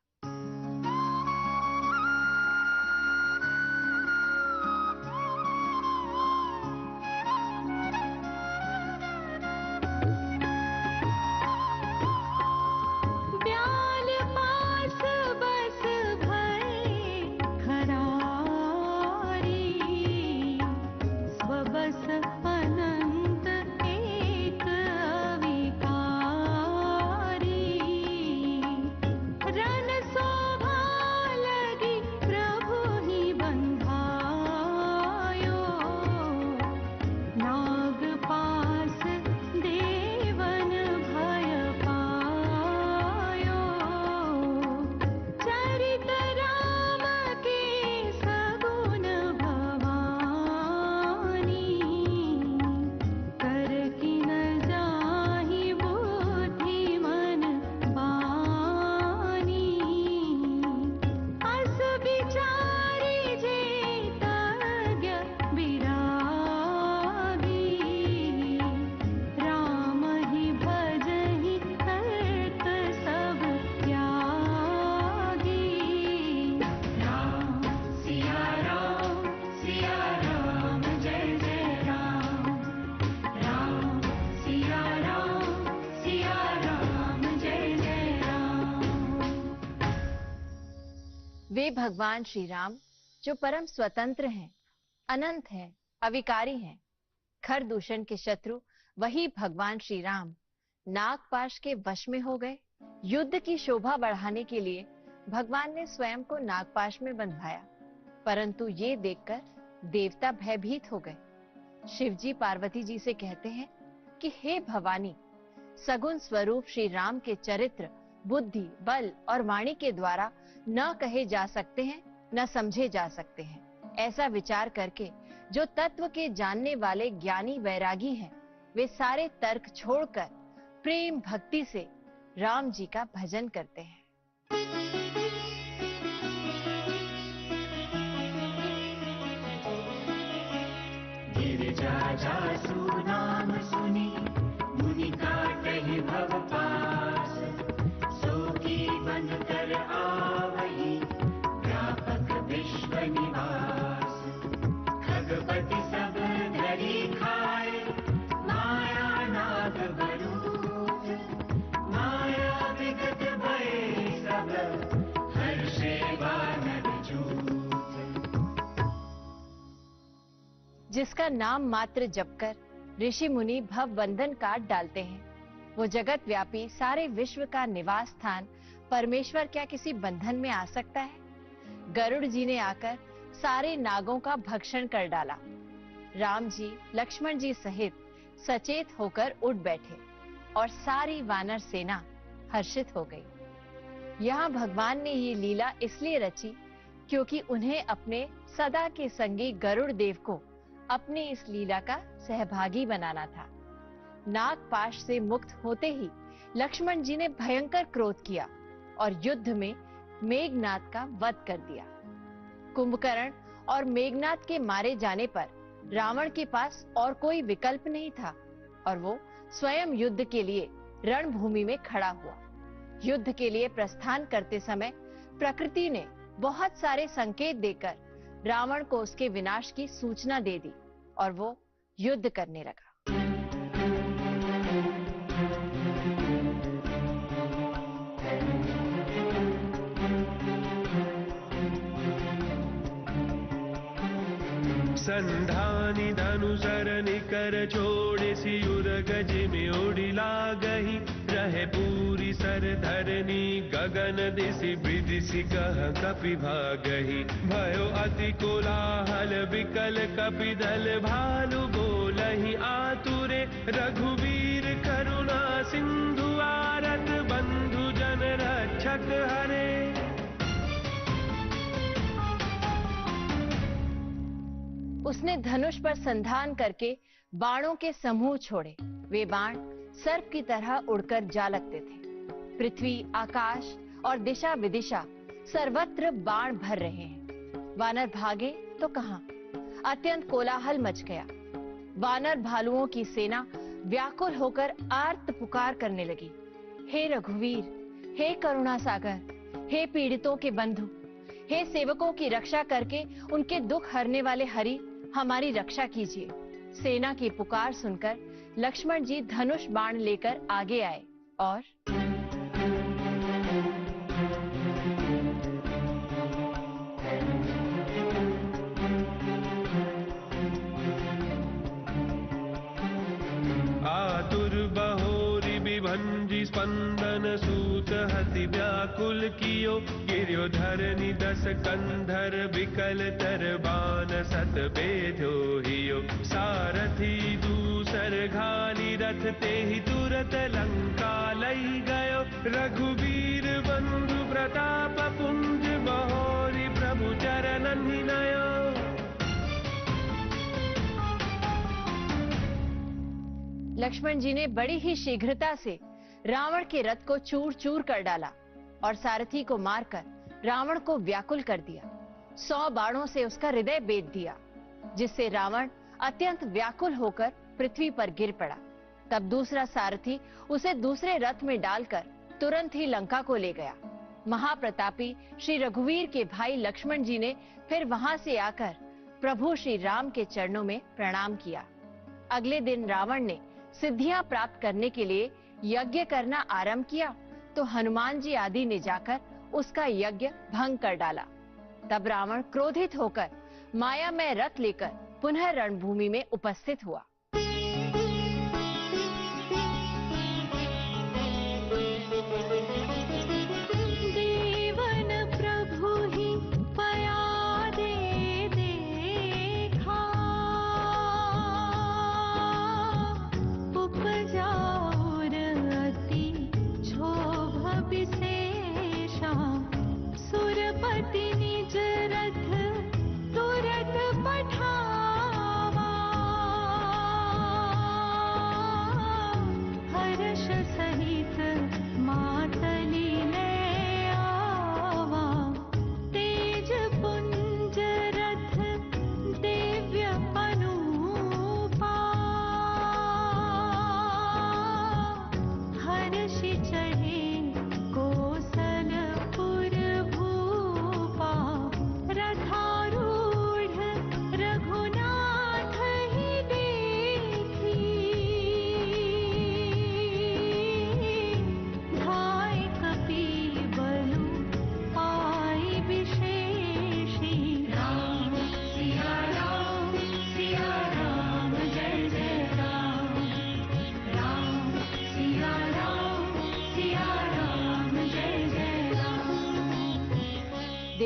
वे भगवान श्री राम जो परम स्वतंत्र हैं, अनंत हैं, अविकारी हैं। खर दूषण के शत्रु वही भगवान श्री राम नागपाश के वश में हो गए। युद्ध की शोभा बढ़ाने के लिए भगवान ने स्वयं को नागपाश में बंधवाया, परंतु ये देखकर देवता भयभीत हो गए। शिवजी पार्वती जी से कहते हैं कि हे भवानी, सगुण स्वरूप श्री राम के चरित्र, बुद्धि, बल और वाणी के द्वारा न कहे जा सकते हैं, न समझे जा सकते हैं। ऐसा विचार करके जो तत्व के जानने वाले ज्ञानी वैरागी हैं, वे सारे तर्क छोड़कर प्रेम भक्ति से राम जी का भजन करते हैं। गिरिजा जासु नाम सुनी मुनि काटहि भव पास, सो की बन कर आवहि व्यापक विश्व निवास। खगपति सब धरि खाए माया नाग बरूथ, माया विगत भय सब हर्षे वानर जूथ। जिसका नाम मात्र जपकर ऋषि मुनि भव बंधन काट डालते हैं, वो जगत व्यापी सारे विश्व का निवास स्थान परमेश्वर क्या किसी बंधन में आ सकता है? गरुड़ जी ने आकर सारे नागों का भक्षण कर डाला। राम जी लक्ष्मण जी सहित सचेत होकर उठ बैठे और सारी वानर सेना हर्षित हो गई। यहाँ भगवान ने ये लीला इसलिए रची क्योंकि उन्हें अपने सदा के संगी गरुड़ देव को अपनी इस लीला का सहभागी बनाना था। नागपाश से मुक्त होते ही लक्ष्मण जी ने भयंकर क्रोध किया और युद्ध में मेघनाद का वध कर दिया। कुंभकर्ण और मेघनाद के मारे जाने पर रावण के पास और कोई विकल्प नहीं था और वो स्वयं युद्ध के लिए रणभूमि में खड़ा हुआ। युद्ध के लिए प्रस्थान करते समय प्रकृति ने बहुत सारे संकेत देकर रावण को उसके विनाश की सूचना दे दी और वो युद्ध करने लगा। संधानी धनुसरनि कर छोड़े सियुर गज में उड़िला गही, रहे पूरी सर धरनी गगन दिशि विदिशि कह कपि भागही। भयो अति कोलाहल विकल कपि दल भालु बोलहि आतुरे, रघुवीर करुणा सिंधु आरत बंधु जन रक्षक हरे। उसने धनुष पर संधान करके बाणों के समूह छोड़े। वे बाण सर्प की तरह उड़कर जा लगते थे। पृथ्वी, आकाश और दिशा विदिशा सर्वत्र बाण भर रहे हैं। वानर भागे तो कहां, अत्यंत कोलाहल मच गया। वानर भालुओं की सेना व्याकुल होकर आर्त पुकार करने लगी। हे रघुवीर, हे करुणा सागर, हे पीड़ितों के बंधु, हे सेवकों की रक्षा करके उनके दुख हरने वाले हरि, हमारी रक्षा कीजिए। सेना की पुकार सुनकर लक्ष्मण जी धनुष बाण लेकर आगे आए और आतुर बहोरी विभंजी स्पंदन सूत हति व्याकुल कियो, गिर्यो धरनी दस कंधर विकल तर बान सत बेधो हियो। सारथी दूसर घाली रथ ते ही तुरत लंका लई गयो, रघुवीर बंधु प्रताप पुंज बहोरी प्रभु चरणन हिनयो। लक्ष्मण जी ने बड़ी ही शीघ्रता से रावण के रथ को चूर चूर कर डाला और सारथी को मारकर रावण को व्याकुल कर दिया। 100 बाणों से उसका हृदय बेध दिया, जिससे रावण अत्यंत व्याकुल होकर पृथ्वी पर गिर पड़ा। तब दूसरा सारथी उसे दूसरे रथ में डालकर तुरंत ही लंका को ले गया। महाप्रतापी श्री रघुवीर के भाई लक्ष्मण जी ने फिर वहां से आकर प्रभु श्री राम के चरणों में प्रणाम किया। अगले दिन रावण ने सिद्धियां प्राप्त करने के लिए यज्ञ करना आरंभ किया तो हनुमान जी आदि ने जाकर उसका यज्ञ भंग कर डाला। तब रावण क्रोधित होकर मायामय रथ लेकर पुनः रणभूमि में उपस्थित हुआ। देवन प्रभु ही पया दे देखा, उपजा और अति क्षोभ विशेषा, सुरपति निज रथ तुरत पठाए,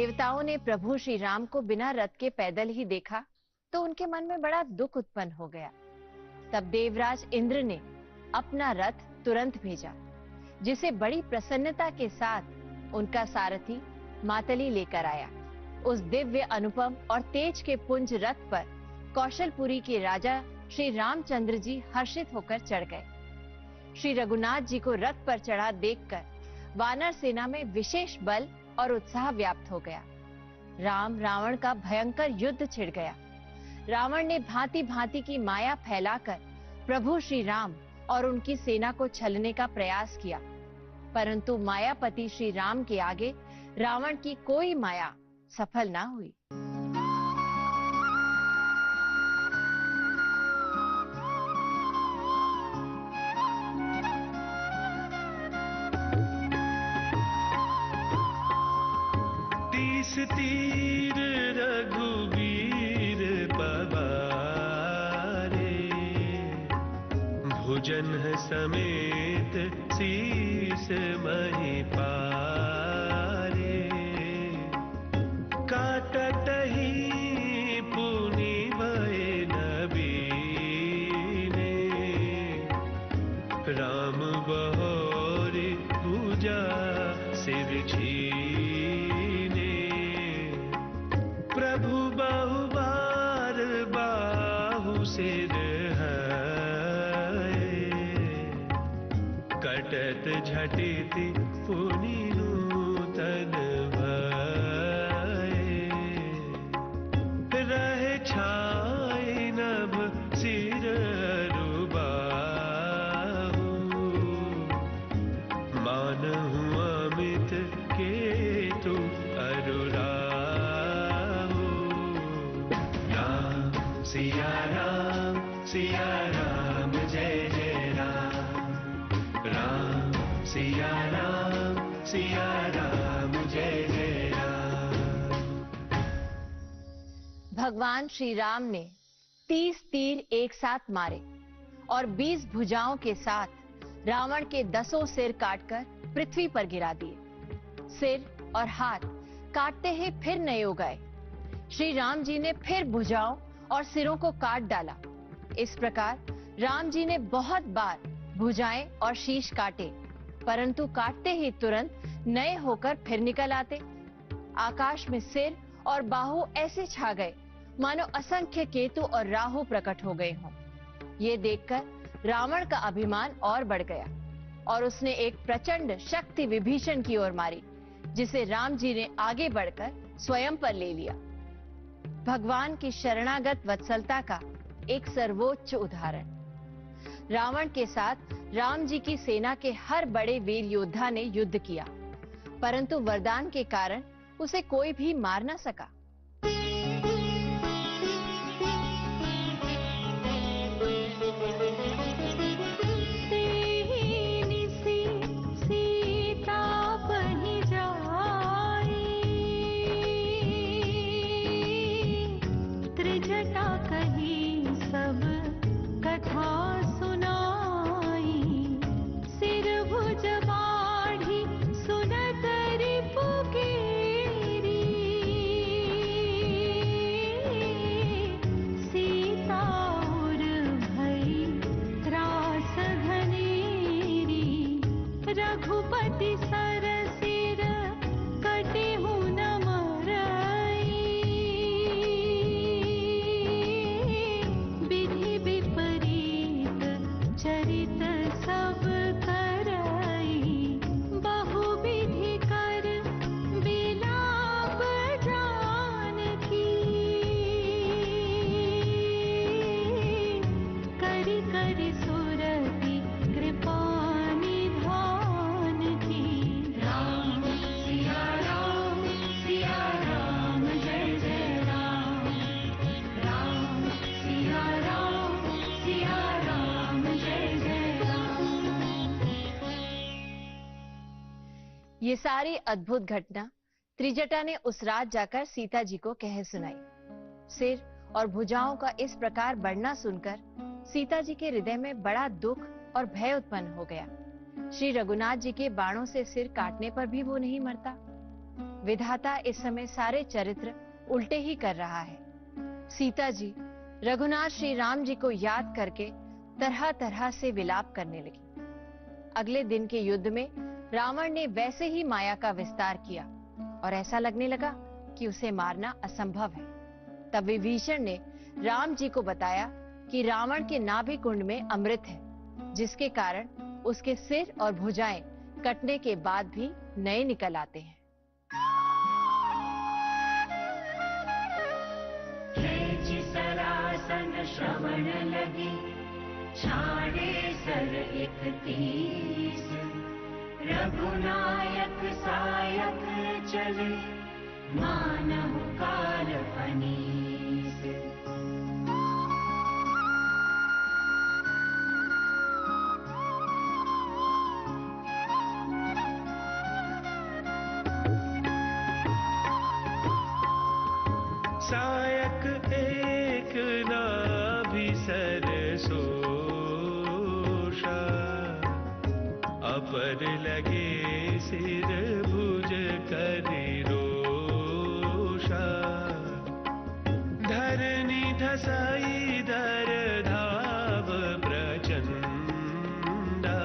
देवताओं ने प्रभु श्री राम को बिना रथ के पैदल ही देखा तो उनके मन में बड़ा दुख उत्पन्न हो गया। तब देवराज इंद्र ने अपना रथ तुरंत भेजा, जिसे बड़ी प्रसन्नता के साथ उनका सारथी मातली लेकर आया। उस दिव्य अनुपम और तेज के पुंज रथ पर कौशलपुरी के राजा श्री रामचंद्र जी हर्षित होकर चढ़ गए। श्री रघुनाथ जी को रथ पर चढ़ा देखकर वानर सेना में विशेष बल और उत्साह व्याप्त हो गया। राम रावण का भयंकर युद्ध छिड़ गया। रावण ने भांति भांति की माया फैलाकर प्रभु श्री राम और उनकी सेना को छलने का प्रयास किया, परंतु मायापति श्री राम के आगे रावण की कोई माया सफल ना हुई। तीस तीर रघुवीर पवारे, भुजन समेत शीस मही पारे। काटत ही पुनि भय नबीने, राम बहोरे भुजा सिर छीने। प्रभु बहुबार बाहु सिर है, कटत झटित पुनि नूतन भय। रहे छाए नभ सिर रुबाहु, मानहु अमित केतु अरुराहु। राम सिया राम जय जय राम। राम सिया राम जय जय राम। भगवान श्री राम ने 30 तीर एक साथ मारे और 20 भुजाओं के साथ रावण के 10 सिर काटकर पृथ्वी पर गिरा दिए। सिर और हाथ काटते ही फिर नए उगाए। श्री राम जी ने फिर भुजाओं और सिरों को काट डाला। इस प्रकार राम जी ने बहुत बार भुजाएं और शीश काटे, परंतु काटते ही तुरंत नए होकर फिर निकल आते। आकाश में सिर और बाहु ऐसे छा गए मानो असंख्य केतु और राहु प्रकट हो गए हों। ये देखकर रावण का अभिमान और बढ़ गया और उसने एक प्रचंड शक्ति विभीषण की ओर मारी, जिसे राम जी ने आगे बढ़कर स्वयं पर ले लिया। भगवान की शरणागत वत्सलता का एक सर्वोच्च उदाहरण। रावण के साथ राम जी की सेना के हर बड़े वीर योद्धा ने युद्ध किया, परंतु वरदान के कारण उसे कोई भी मार न सका। रघुपति सर सिर कटे हूँ न मरई, विधि विपरीत चरित सब करई, बहु विधि कर बिलाप जानकी, करि करि सुरति कृपा ये सारी अद्भुत घटना त्रिजटा ने उस रात जाकर सीता जी को कह सुनाई। सिर और भुजाओं का इस प्रकार बढ़ना सुनकर सीता जी के हृदय में बड़ा दुख और भय उत्पन्न हो गया। श्री रघुनाथ जी के बाणों से सिर काटने पर भी वो नहीं मरता। विधाता इस समय सारे चरित्र उल्टे ही कर रहा है। सीता जी रघुनाथ श्री राम जी को याद करके तरह तरह से विलाप करने लगी। अगले दिन के युद्ध में रावण ने वैसे ही माया का विस्तार किया और ऐसा लगने लगा कि उसे मारना असंभव है। तब विभीषण ने राम जी को बताया कि रावण के नाभि कुंड में अमृत है, जिसके कारण उसके सिर और भुजाएं कटने के बाद भी नए निकल आते हैं। सरासन श्रवण लगी, छाड़े सर 31, रघुनायक सायक चले, मानहु काल अनीस। सायक एक नाभि सर सोषा, अपर लगे सिर भुज करि रोषा। धरनी धसाई दर धाव प्रचंडा,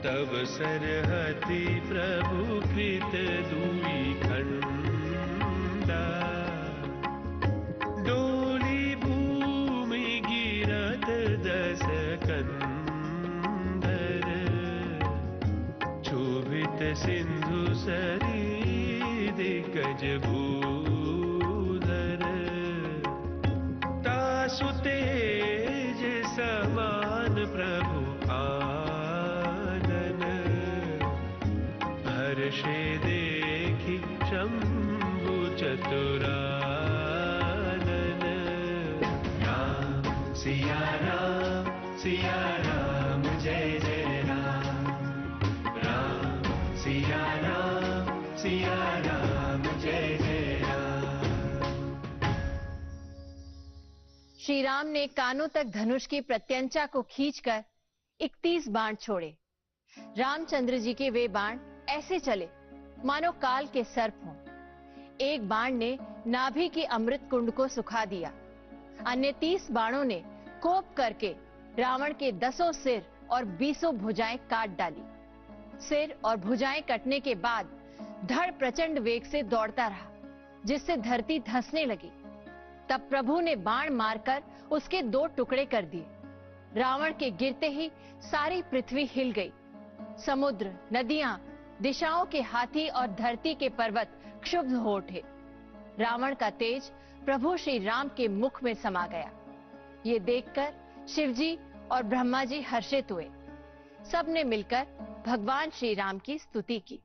तब सरहति प्रभु कृत दुई खंडा। डोली भूमि गिरत 10 कंधर, क्षोभित सिंधु सरी दिग्गज भूधर। तासु तेज समान प्रभु आनन, हर्षे देखि शंभु चतुरानन। राम सिया राम जय जय राम। राम सिया राम जय जय राम। श्री राम ने कानों तक धनुष की प्रत्यंचा को खींचकर 31 बाण छोड़े। रामचंद्र जी के वे बाण ऐसे चले मानो काल के सर्प हों। एक बाण ने नाभि की अमृत कुंड को सुखा दिया। अन्य 30 बाणों ने कोप करके रावण के 10 सिर और 20 भुजाएं काट डाली। सिर और भुजाएं कटने के बाद धड़ प्रचंड वेग से दौड़ता रहा, जिससे धरती धंसने लगी। तब प्रभु ने बाण मारकर उसके 2 टुकड़े कर दिए। रावण के गिरते ही सारी पृथ्वी हिल गई। समुद्र, नदियां, दिशाओं के हाथी और धरती के पर्वत क्षुब्ध हो उठे। रावण का तेज प्रभु श्री राम के मुख में समा गया। ये देखकर शिवजी और ब्रह्मा जी हर्षित हुए। सबने मिलकर भगवान श्री राम की स्तुति की।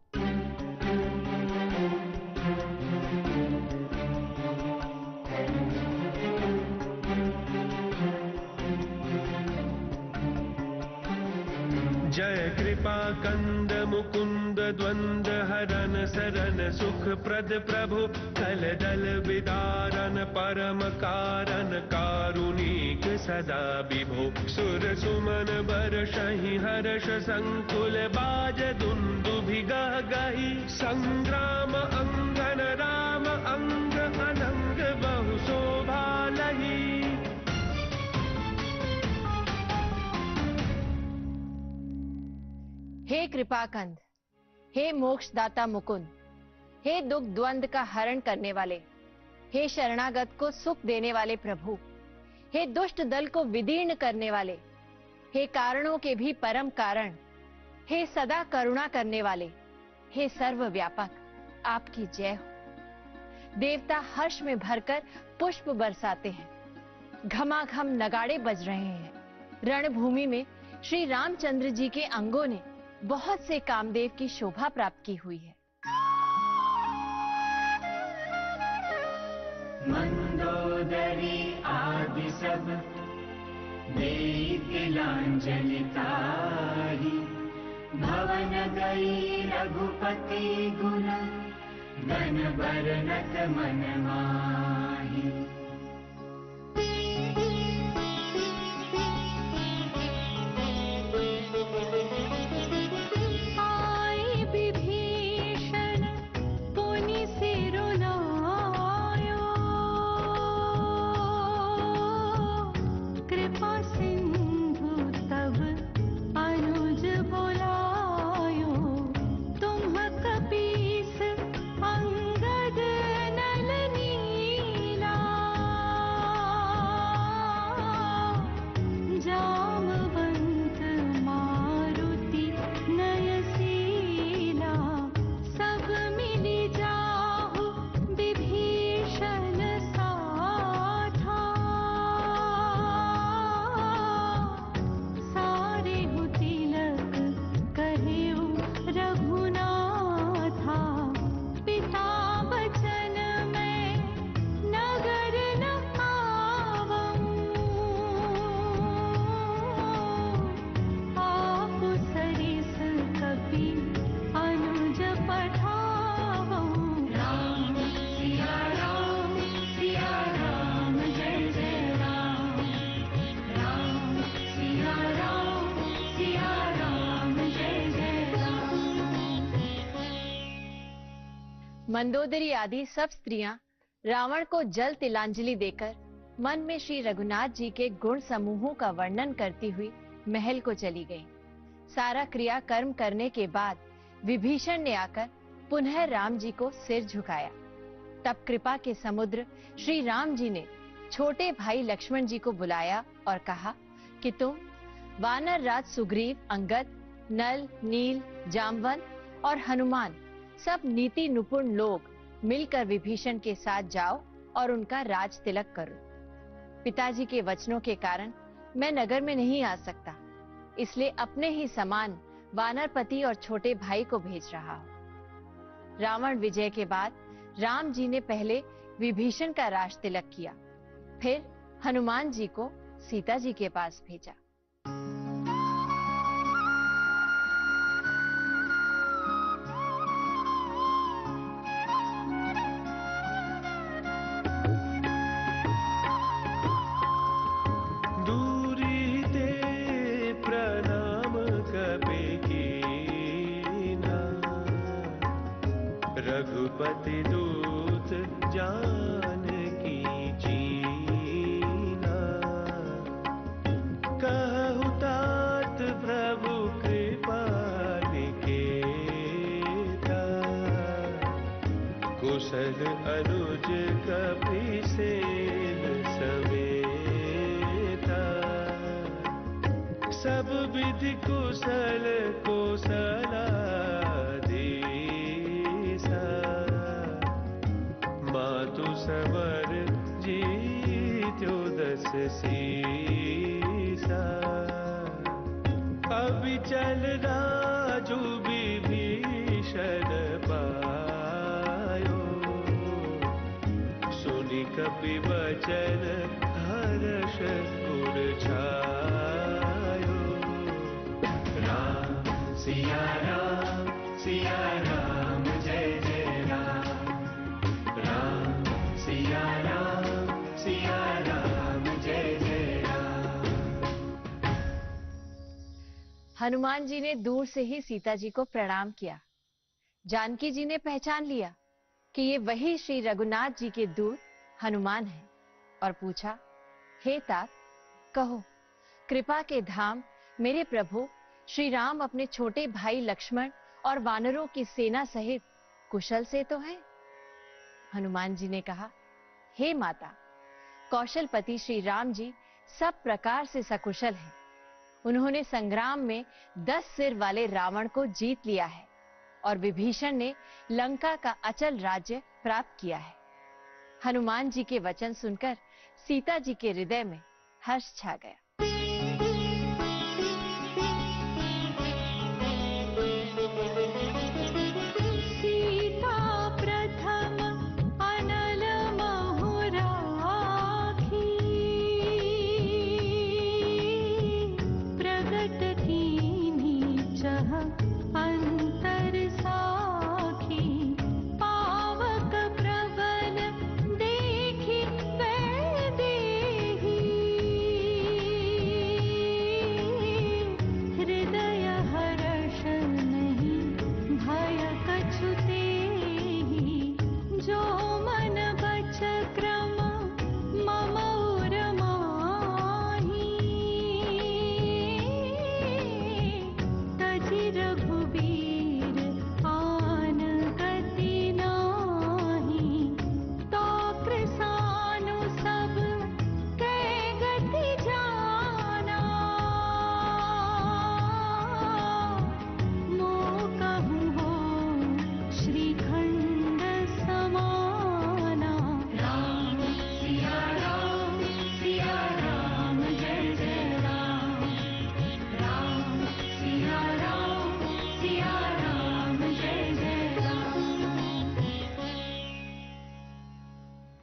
जय कृपा कंद मुकुंद द्वंद हरन सरन सुख प्रद प्रभु, कल दल विदारन परम कारण कारुणिक सदा विभो। सुर सुमन बरषहि हर्ष संकुल, बाज दुंदुभि गह गही। संग्राम अंगन राम अंग अनंग बहु शोभा लही। हे कृपाकंद, हे मोक्षदाता मुकुंद, हे दुख द्वंद का हरण करने वाले, हे शरणागत को सुख देने वाले प्रभु, हे दुष्ट दल को विदीर्ण करने वाले, हे कारणों के भी परम कारण, हे सदा करुणा करने वाले, हे सर्वव्यापक, आपकी जय हो। देवता हर्ष में भरकर पुष्प बरसाते हैं। घमाघम नगाड़े बज रहे हैं। रणभूमि में श्री रामचंद्र जी के अंगों ने बहुत से कामदेव की शोभा प्राप्त की हुई है। मंदोदरी आदि सब देई तिलांजलि ताहि, भवन गई रघुपति गुण, गन बरनत मन माहि। आए विभीषण मंदोदरी आदि सब स्त्रियां रावण को जल तिलांजलि देकर मन में श्री रघुनाथ जी के गुण समूहों का वर्णन करती हुई महल को चली गईं। सारा क्रिया कर्म करने के बाद विभीषण ने आकर पुनः राम जी को सिर झुकाया। तब कृपा के समुद्र श्री राम जी ने छोटे भाई लक्ष्मण जी को बुलाया और कहा कि तुम वानर राज सुग्रीव, अंगद, नल, नील, जामवंत और हनुमान सब नीति निपुण लोग मिलकर विभीषण के साथ जाओ और उनका राज तिलक करो। पिताजी के वचनों के कारण मैं नगर में नहीं आ सकता, इसलिए अपने ही समान वानरपति और छोटे भाई को भेज रहा हूँ। रावण विजय के बाद राम जी ने पहले विभीषण का राज तिलक किया, फिर हनुमान जी को सीता जी के पास भेजा। रघुपति दूत जानकी जीना, कहु तात प्रभु कृपा निकेता, कुशल अनुज कपिसेन समेता, सब विधि कुशल कुशला मातु सवर जीत्यो दस सीसा, अबिचल राजू विभीषण पायो, सुनि कपि वचन हर्ष उर छायो। राम सिया राम जय जय राम, राम सिया राम जय जय राम। हनुमान जी ने दूर से ही सीता जी को प्रणाम किया। जानकी जी ने पहचान लिया कि ये वही श्री रघुनाथ जी के दूत हनुमान हैं और पूछा, हे तात, कहो कृपा के धाम मेरे प्रभु श्री राम अपने छोटे भाई लक्ष्मण और वानरों की सेना सहित कुशल से तो हैं? हनुमान जी ने कहा, हे माता, कौशलपति श्री राम जी सब प्रकार से सकुशल हैं। उन्होंने संग्राम में 10 सिर वाले रावण को जीत लिया है और विभीषण ने लंका का अचल राज्य प्राप्त किया है। हनुमान जी के वचन सुनकर सीता जी के हृदय में हर्ष छा गया।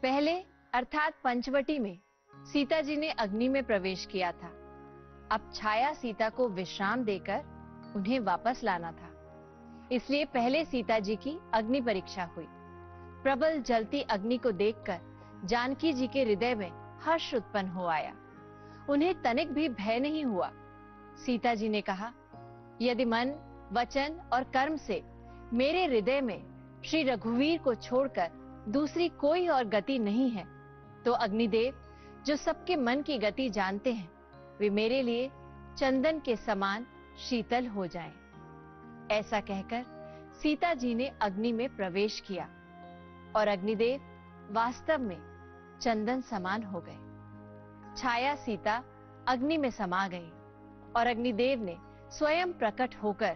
पहले अर्थात पंचवटी में सीता जी ने अग्नि में प्रवेश किया था। अब छाया सीता को विश्राम देकर उन्हें वापस लाना था, इसलिए पहले सीता जी की अग्नि परीक्षा हुई। प्रबल जलती अग्नि को देखकर जानकी जी के हृदय में हर्ष उत्पन्न हो आया। उन्हें तनिक भी भय नहीं हुआ। सीता जी ने कहा, यदि मन, वचन और कर्म से मेरे हृदय में श्री रघुवीर को छोड़कर दूसरी कोई और गति नहीं है, तो अग्निदेव जो सबके मन की गति जानते हैं, वे मेरे लिए चंदन के समान शीतल हो जाएं। ऐसा कहकर सीता जी ने अग्नि में प्रवेश किया और अग्निदेव वास्तव में चंदन समान हो गए। छाया सीता अग्नि में समा गई और अग्निदेव ने स्वयं प्रकट होकर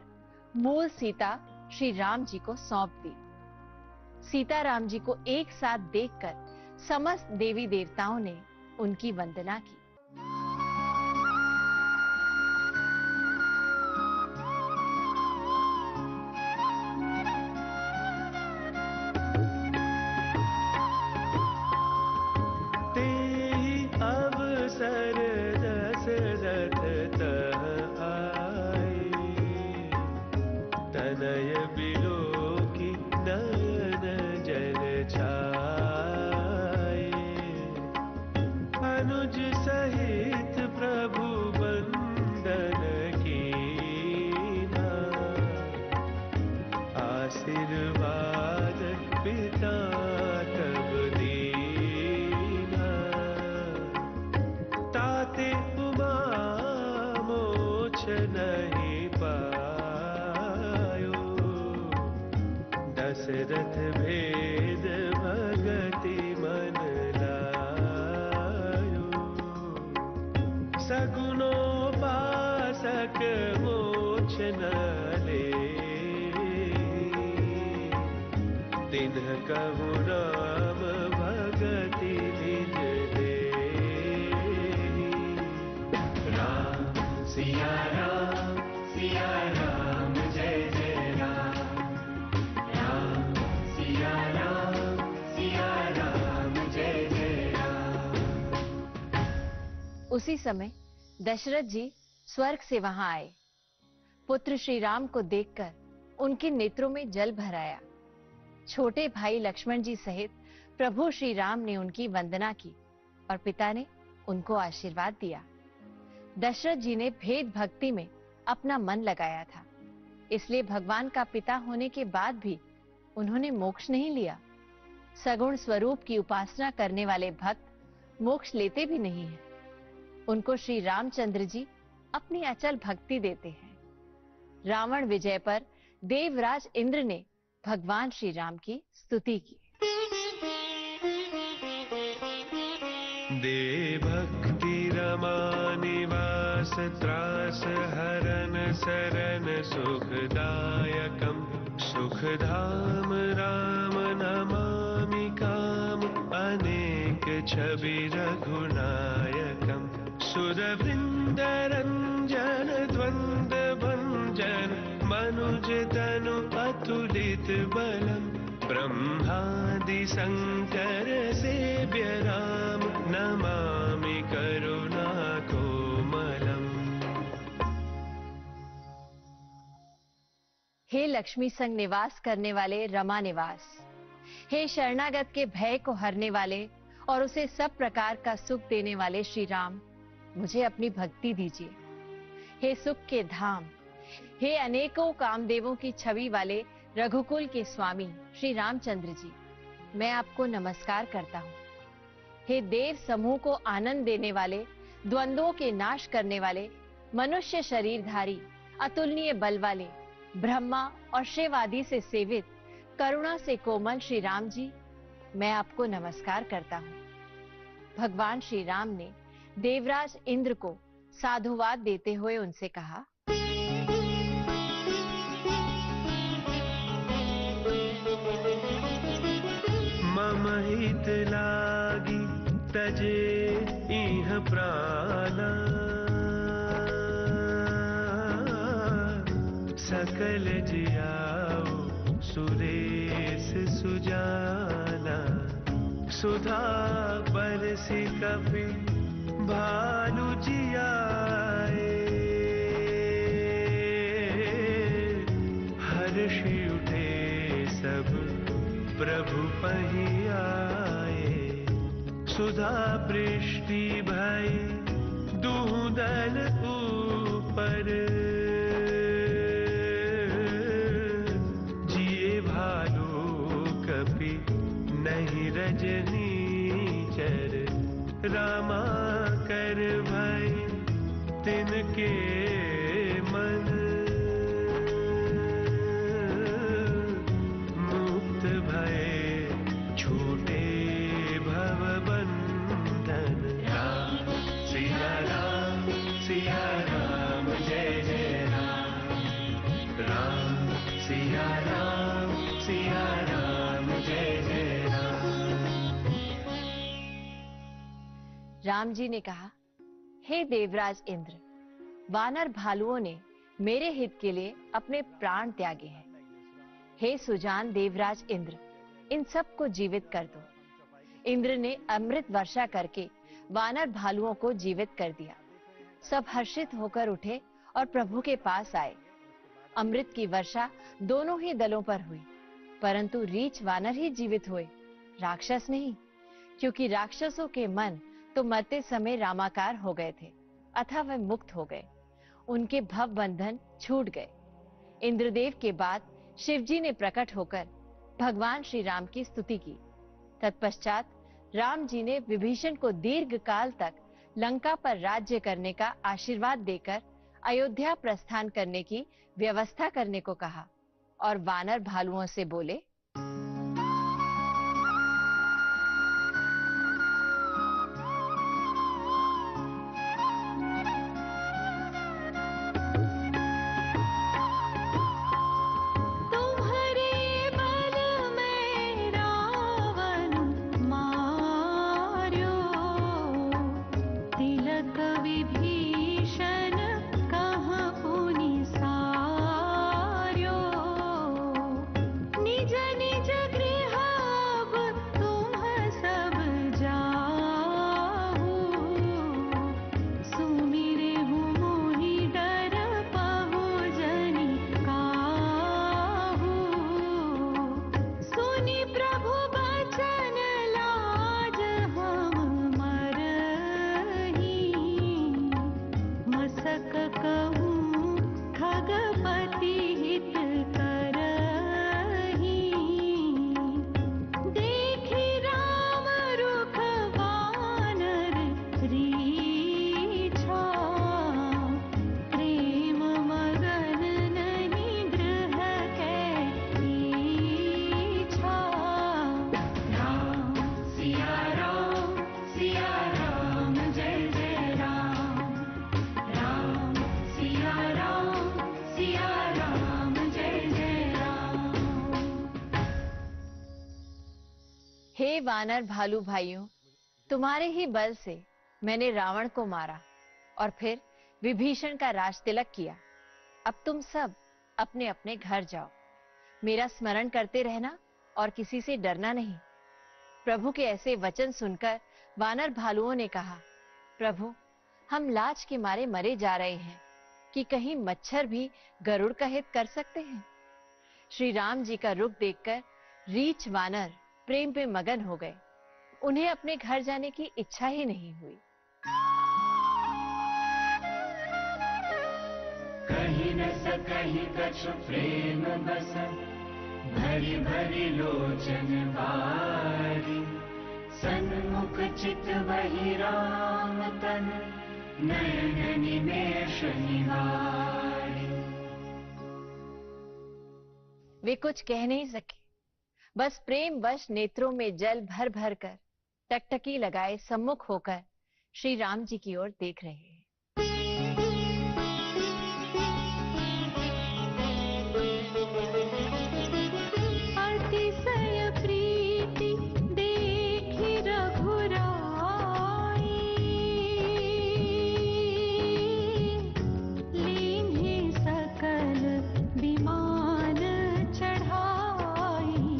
मूल सीता श्री राम जी को सौंप दी। सीता राम जी को एक साथ देखकर समस्त देवी देवताओं ने उनकी वंदना की। अवसर दशरथ तह आए, तनय बिलोकी नयन जल छाए। अनुज सहित प्रभु बंदन कीना, आशीर्वाद पिता तब दीना। ताते उमा मोक्ष नहीं पायो, दशरथ भेद भगति मन लायो। सगुणोपासक मोक्ष न ले, तिन्ह कहु राम भगति निज दे। सिया राम जय जय राम। राम सिया राम जय जय राम। उसी समय दशरथ जी स्वर्ग से वहां आए। पुत्र श्री राम को देखकर उनके नेत्रों में जल भर आया। छोटे भाई लक्ष्मण जी सहित प्रभु श्री राम ने उनकी वंदना की और पिता ने उनको आशीर्वाद दिया। दशरथ जी ने भेद भक्ति में अपना मन लगाया था, इसलिए भगवान का पिता होने के बाद भी उन्होंने मोक्ष नहीं लिया। सगुण स्वरूप की उपासना करने वाले भक्त मोक्ष लेते भी नहीं हैं। उनको श्री रामचंद्र जी अपनी अचल भक्ति देते हैं। रावण विजय पर देवराज इंद्र ने भगवान श्री राम की स्तुति की। दे भक्ति रमा निवास त्रास हरन सरन सुखदायकम। सुखधाम राम नमामि काम, अनेक छवि रघुनायकम। सुरवृंद रंजन द्वंद भंजन, मनुज तनु अतुलित बलम। ब्रह्मादि शंकर सेव्य राम, नमामि करुणा कोमलम। हे लक्ष्मी संग निवास करने वाले रमा निवास, हे शरणागत के भय को हरने वाले और उसे सब प्रकार का सुख देने वाले श्री राम, मुझे अपनी भक्ति दीजिए। हे सुख के धाम, हे अनेकों कामदेवों की छवि वाले रघुकुल के स्वामी श्री रामचंद्र जी, मैं आपको नमस्कार करता हूँ। हे देव समूह को आनंद देने वाले, द्वंद्वों के नाश करने वाले, मनुष्य शरीरधारी, अतुलनीय बल वाले, ब्रह्मा और शिव आदि से सेवित, करुणा से कोमल श्री राम जी, मैं आपको नमस्कार करता हूँ। भगवान श्री राम ने देवराज इंद्र को साधुवाद देते हुए उनसे कहा, मम हित लागी तजे इह प्राणा, सकल जियाओ सुरेश सुजाना। सुधा बरसी कपि भानु जियाए, हर्षि उठे सब प्रभु पहि आए। सुधा पृष्टि भई दुहु दल ऊपर, जिए भालू सिया राम जय जय राम। राम जी ने कहा, हे देवराज इंद्र, वानर भालुओं ने मेरे हित के लिए अपने प्राण त्यागे हैं। हे सुजान देवराज इंद्र, इन सब को जीवित कर दो। इंद्र ने अमृत वर्षा करके वानर भालुओं को जीवित कर दिया। सब हर्षित होकर उठे और प्रभु के पास आए। अमृत की वर्षा दोनों ही दलों पर हुई, परंतु रीछ वानर ही जीवित हुए, राक्षस नहीं, क्योंकि राक्षसों के मन तो मरते समय रामाकार हो गए थे, अतः वे मुक्त हो गए। उनके भव बंधन छूट गए। इंद्रदेव के बाद शिवजी ने प्रकट होकर भगवान श्री राम की स्तुति की। तत्पश्चात राम जी ने विभीषण को दीर्घ काल तक लंका पर राज्य करने का आशीर्वाद देकर अयोध्या प्रस्थान करने की व्यवस्था करने को कहा और वानर भालुओं से बोले, हे वानर भालू भाइयों, तुम्हारे ही बल से मैंने रावण को मारा और फिर विभीषण का राज तिलक किया। अब तुम सब अपने अपने घर जाओ। मेरा स्मरण करते रहना और किसी से डरना नहीं। प्रभु के ऐसे वचन सुनकर वानर भालुओं ने कहा, प्रभु, हम लाज के मारे मरे जा रहे हैं कि कहीं मच्छर भी गरुड़ का हित कर सकते हैं। श्री राम जी का रुख देखकर रीछ वानर प्रेम पे मगन हो गए। उन्हें अपने घर जाने की इच्छा ही नहीं हुई। कहीं न सकहीं कछु प्रेम बस, भरी भरी लोचन बारी। सन्मुख चित वही राम तन, नयन निमेष निहारी। वे कुछ कह नहीं सके, बस प्रेम वश नेत्रों में जल भर भर कर टकटकी लगाए सम्मुख होकर श्री राम जी की ओर देख रहे हैं। अतिशय प्रीति देखि रघुराई, लीन्हे सकल विमान चढ़ाई।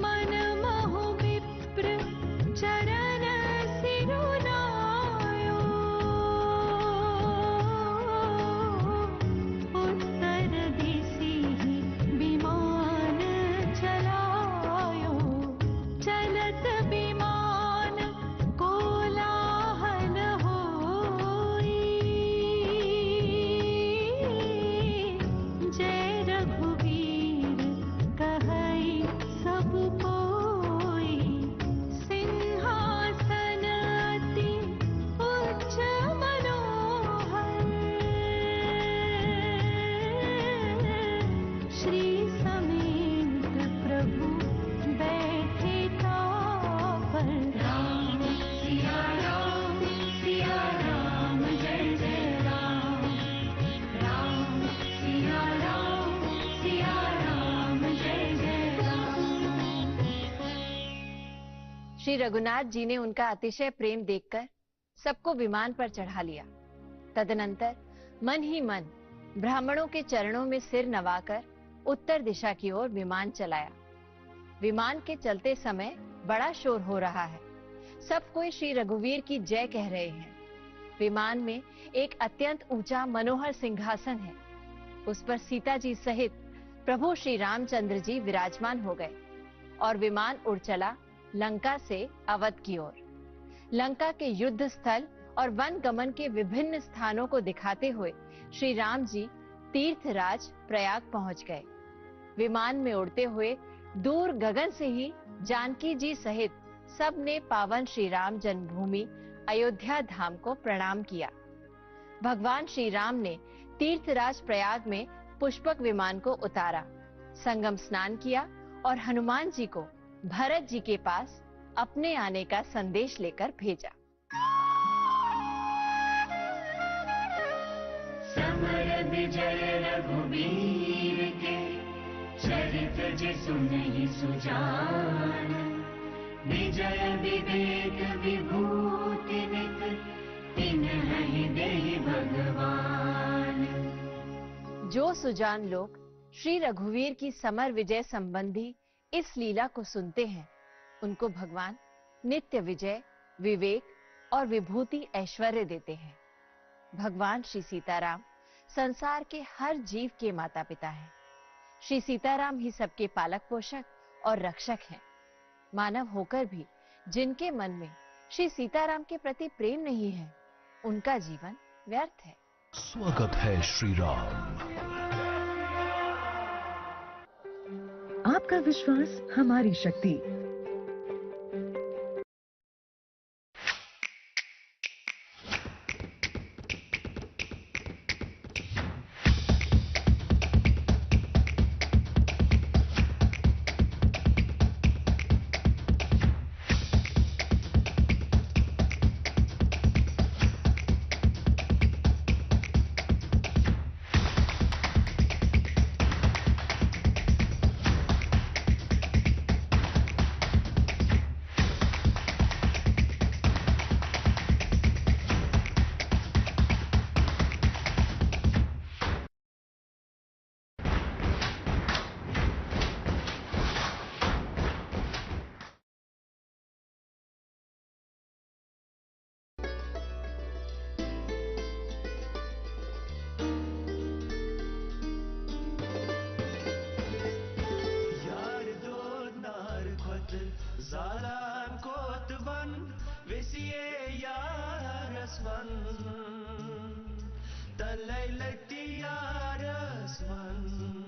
मन महु विप्र चरण सिरुनायो, श्री रघुनाथ जी ने उनका अतिशय प्रेम देखकर सबको विमान पर चढ़ा लिया। तदनंतर मन ही मन ब्राह्मणों के चरणों में सिर नवाकर उत्तर दिशा की ओर विमान चलाया। विमान के चलते समय बड़ा शोर हो रहा है। सब कोई श्री रघुवीर की जय कह रहे हैं। विमान में एक अत्यंत ऊंचा मनोहर सिंहासन है। उस पर सीता जी सहित प्रभु श्री रामचंद्र जी विराजमान हो गए और विमान उड़ चला लंका से अवध की ओर। लंका के युद्ध स्थल और वन गमन के विभिन्न स्थानों को दिखाते हुए श्री राम जी तीर्थराज प्रयाग पहुंच गए। विमान में उड़ते हुए दूर गगन से ही जानकी जी सहित सब ने पावन श्री राम जन्मभूमि अयोध्या धाम को प्रणाम किया। भगवान श्री राम ने तीर्थराज प्रयाग में पुष्पक विमान को उतारा, संगम स्नान किया और हनुमान जी को भरत जी के पास अपने आने का संदेश लेकर भेजा। समर विजय रघुवीर के चरित जे सुनहि सुजान, विजय विवेक विभूति नित तिन्हि देहि भगवान। जो सुजान लोग श्री रघुवीर की समर विजय संबंधी इस लीला को सुनते हैं, उनको भगवान नित्य विजय, विवेक और विभूति ऐश्वर्य देते हैं। भगवान श्री सीताराम संसार के हर जीव के माता पिता हैं। श्री सीताराम ही सबके पालक पोषक और रक्षक हैं। मानव होकर भी जिनके मन में श्री सीताराम के प्रति प्रेम नहीं है, उनका जीवन व्यर्थ है। स्वागत है श्री राम। आपका विश्वास हमारी शक्ति। Zalan kotvan vesiye yarasvan Talaylati yarasvan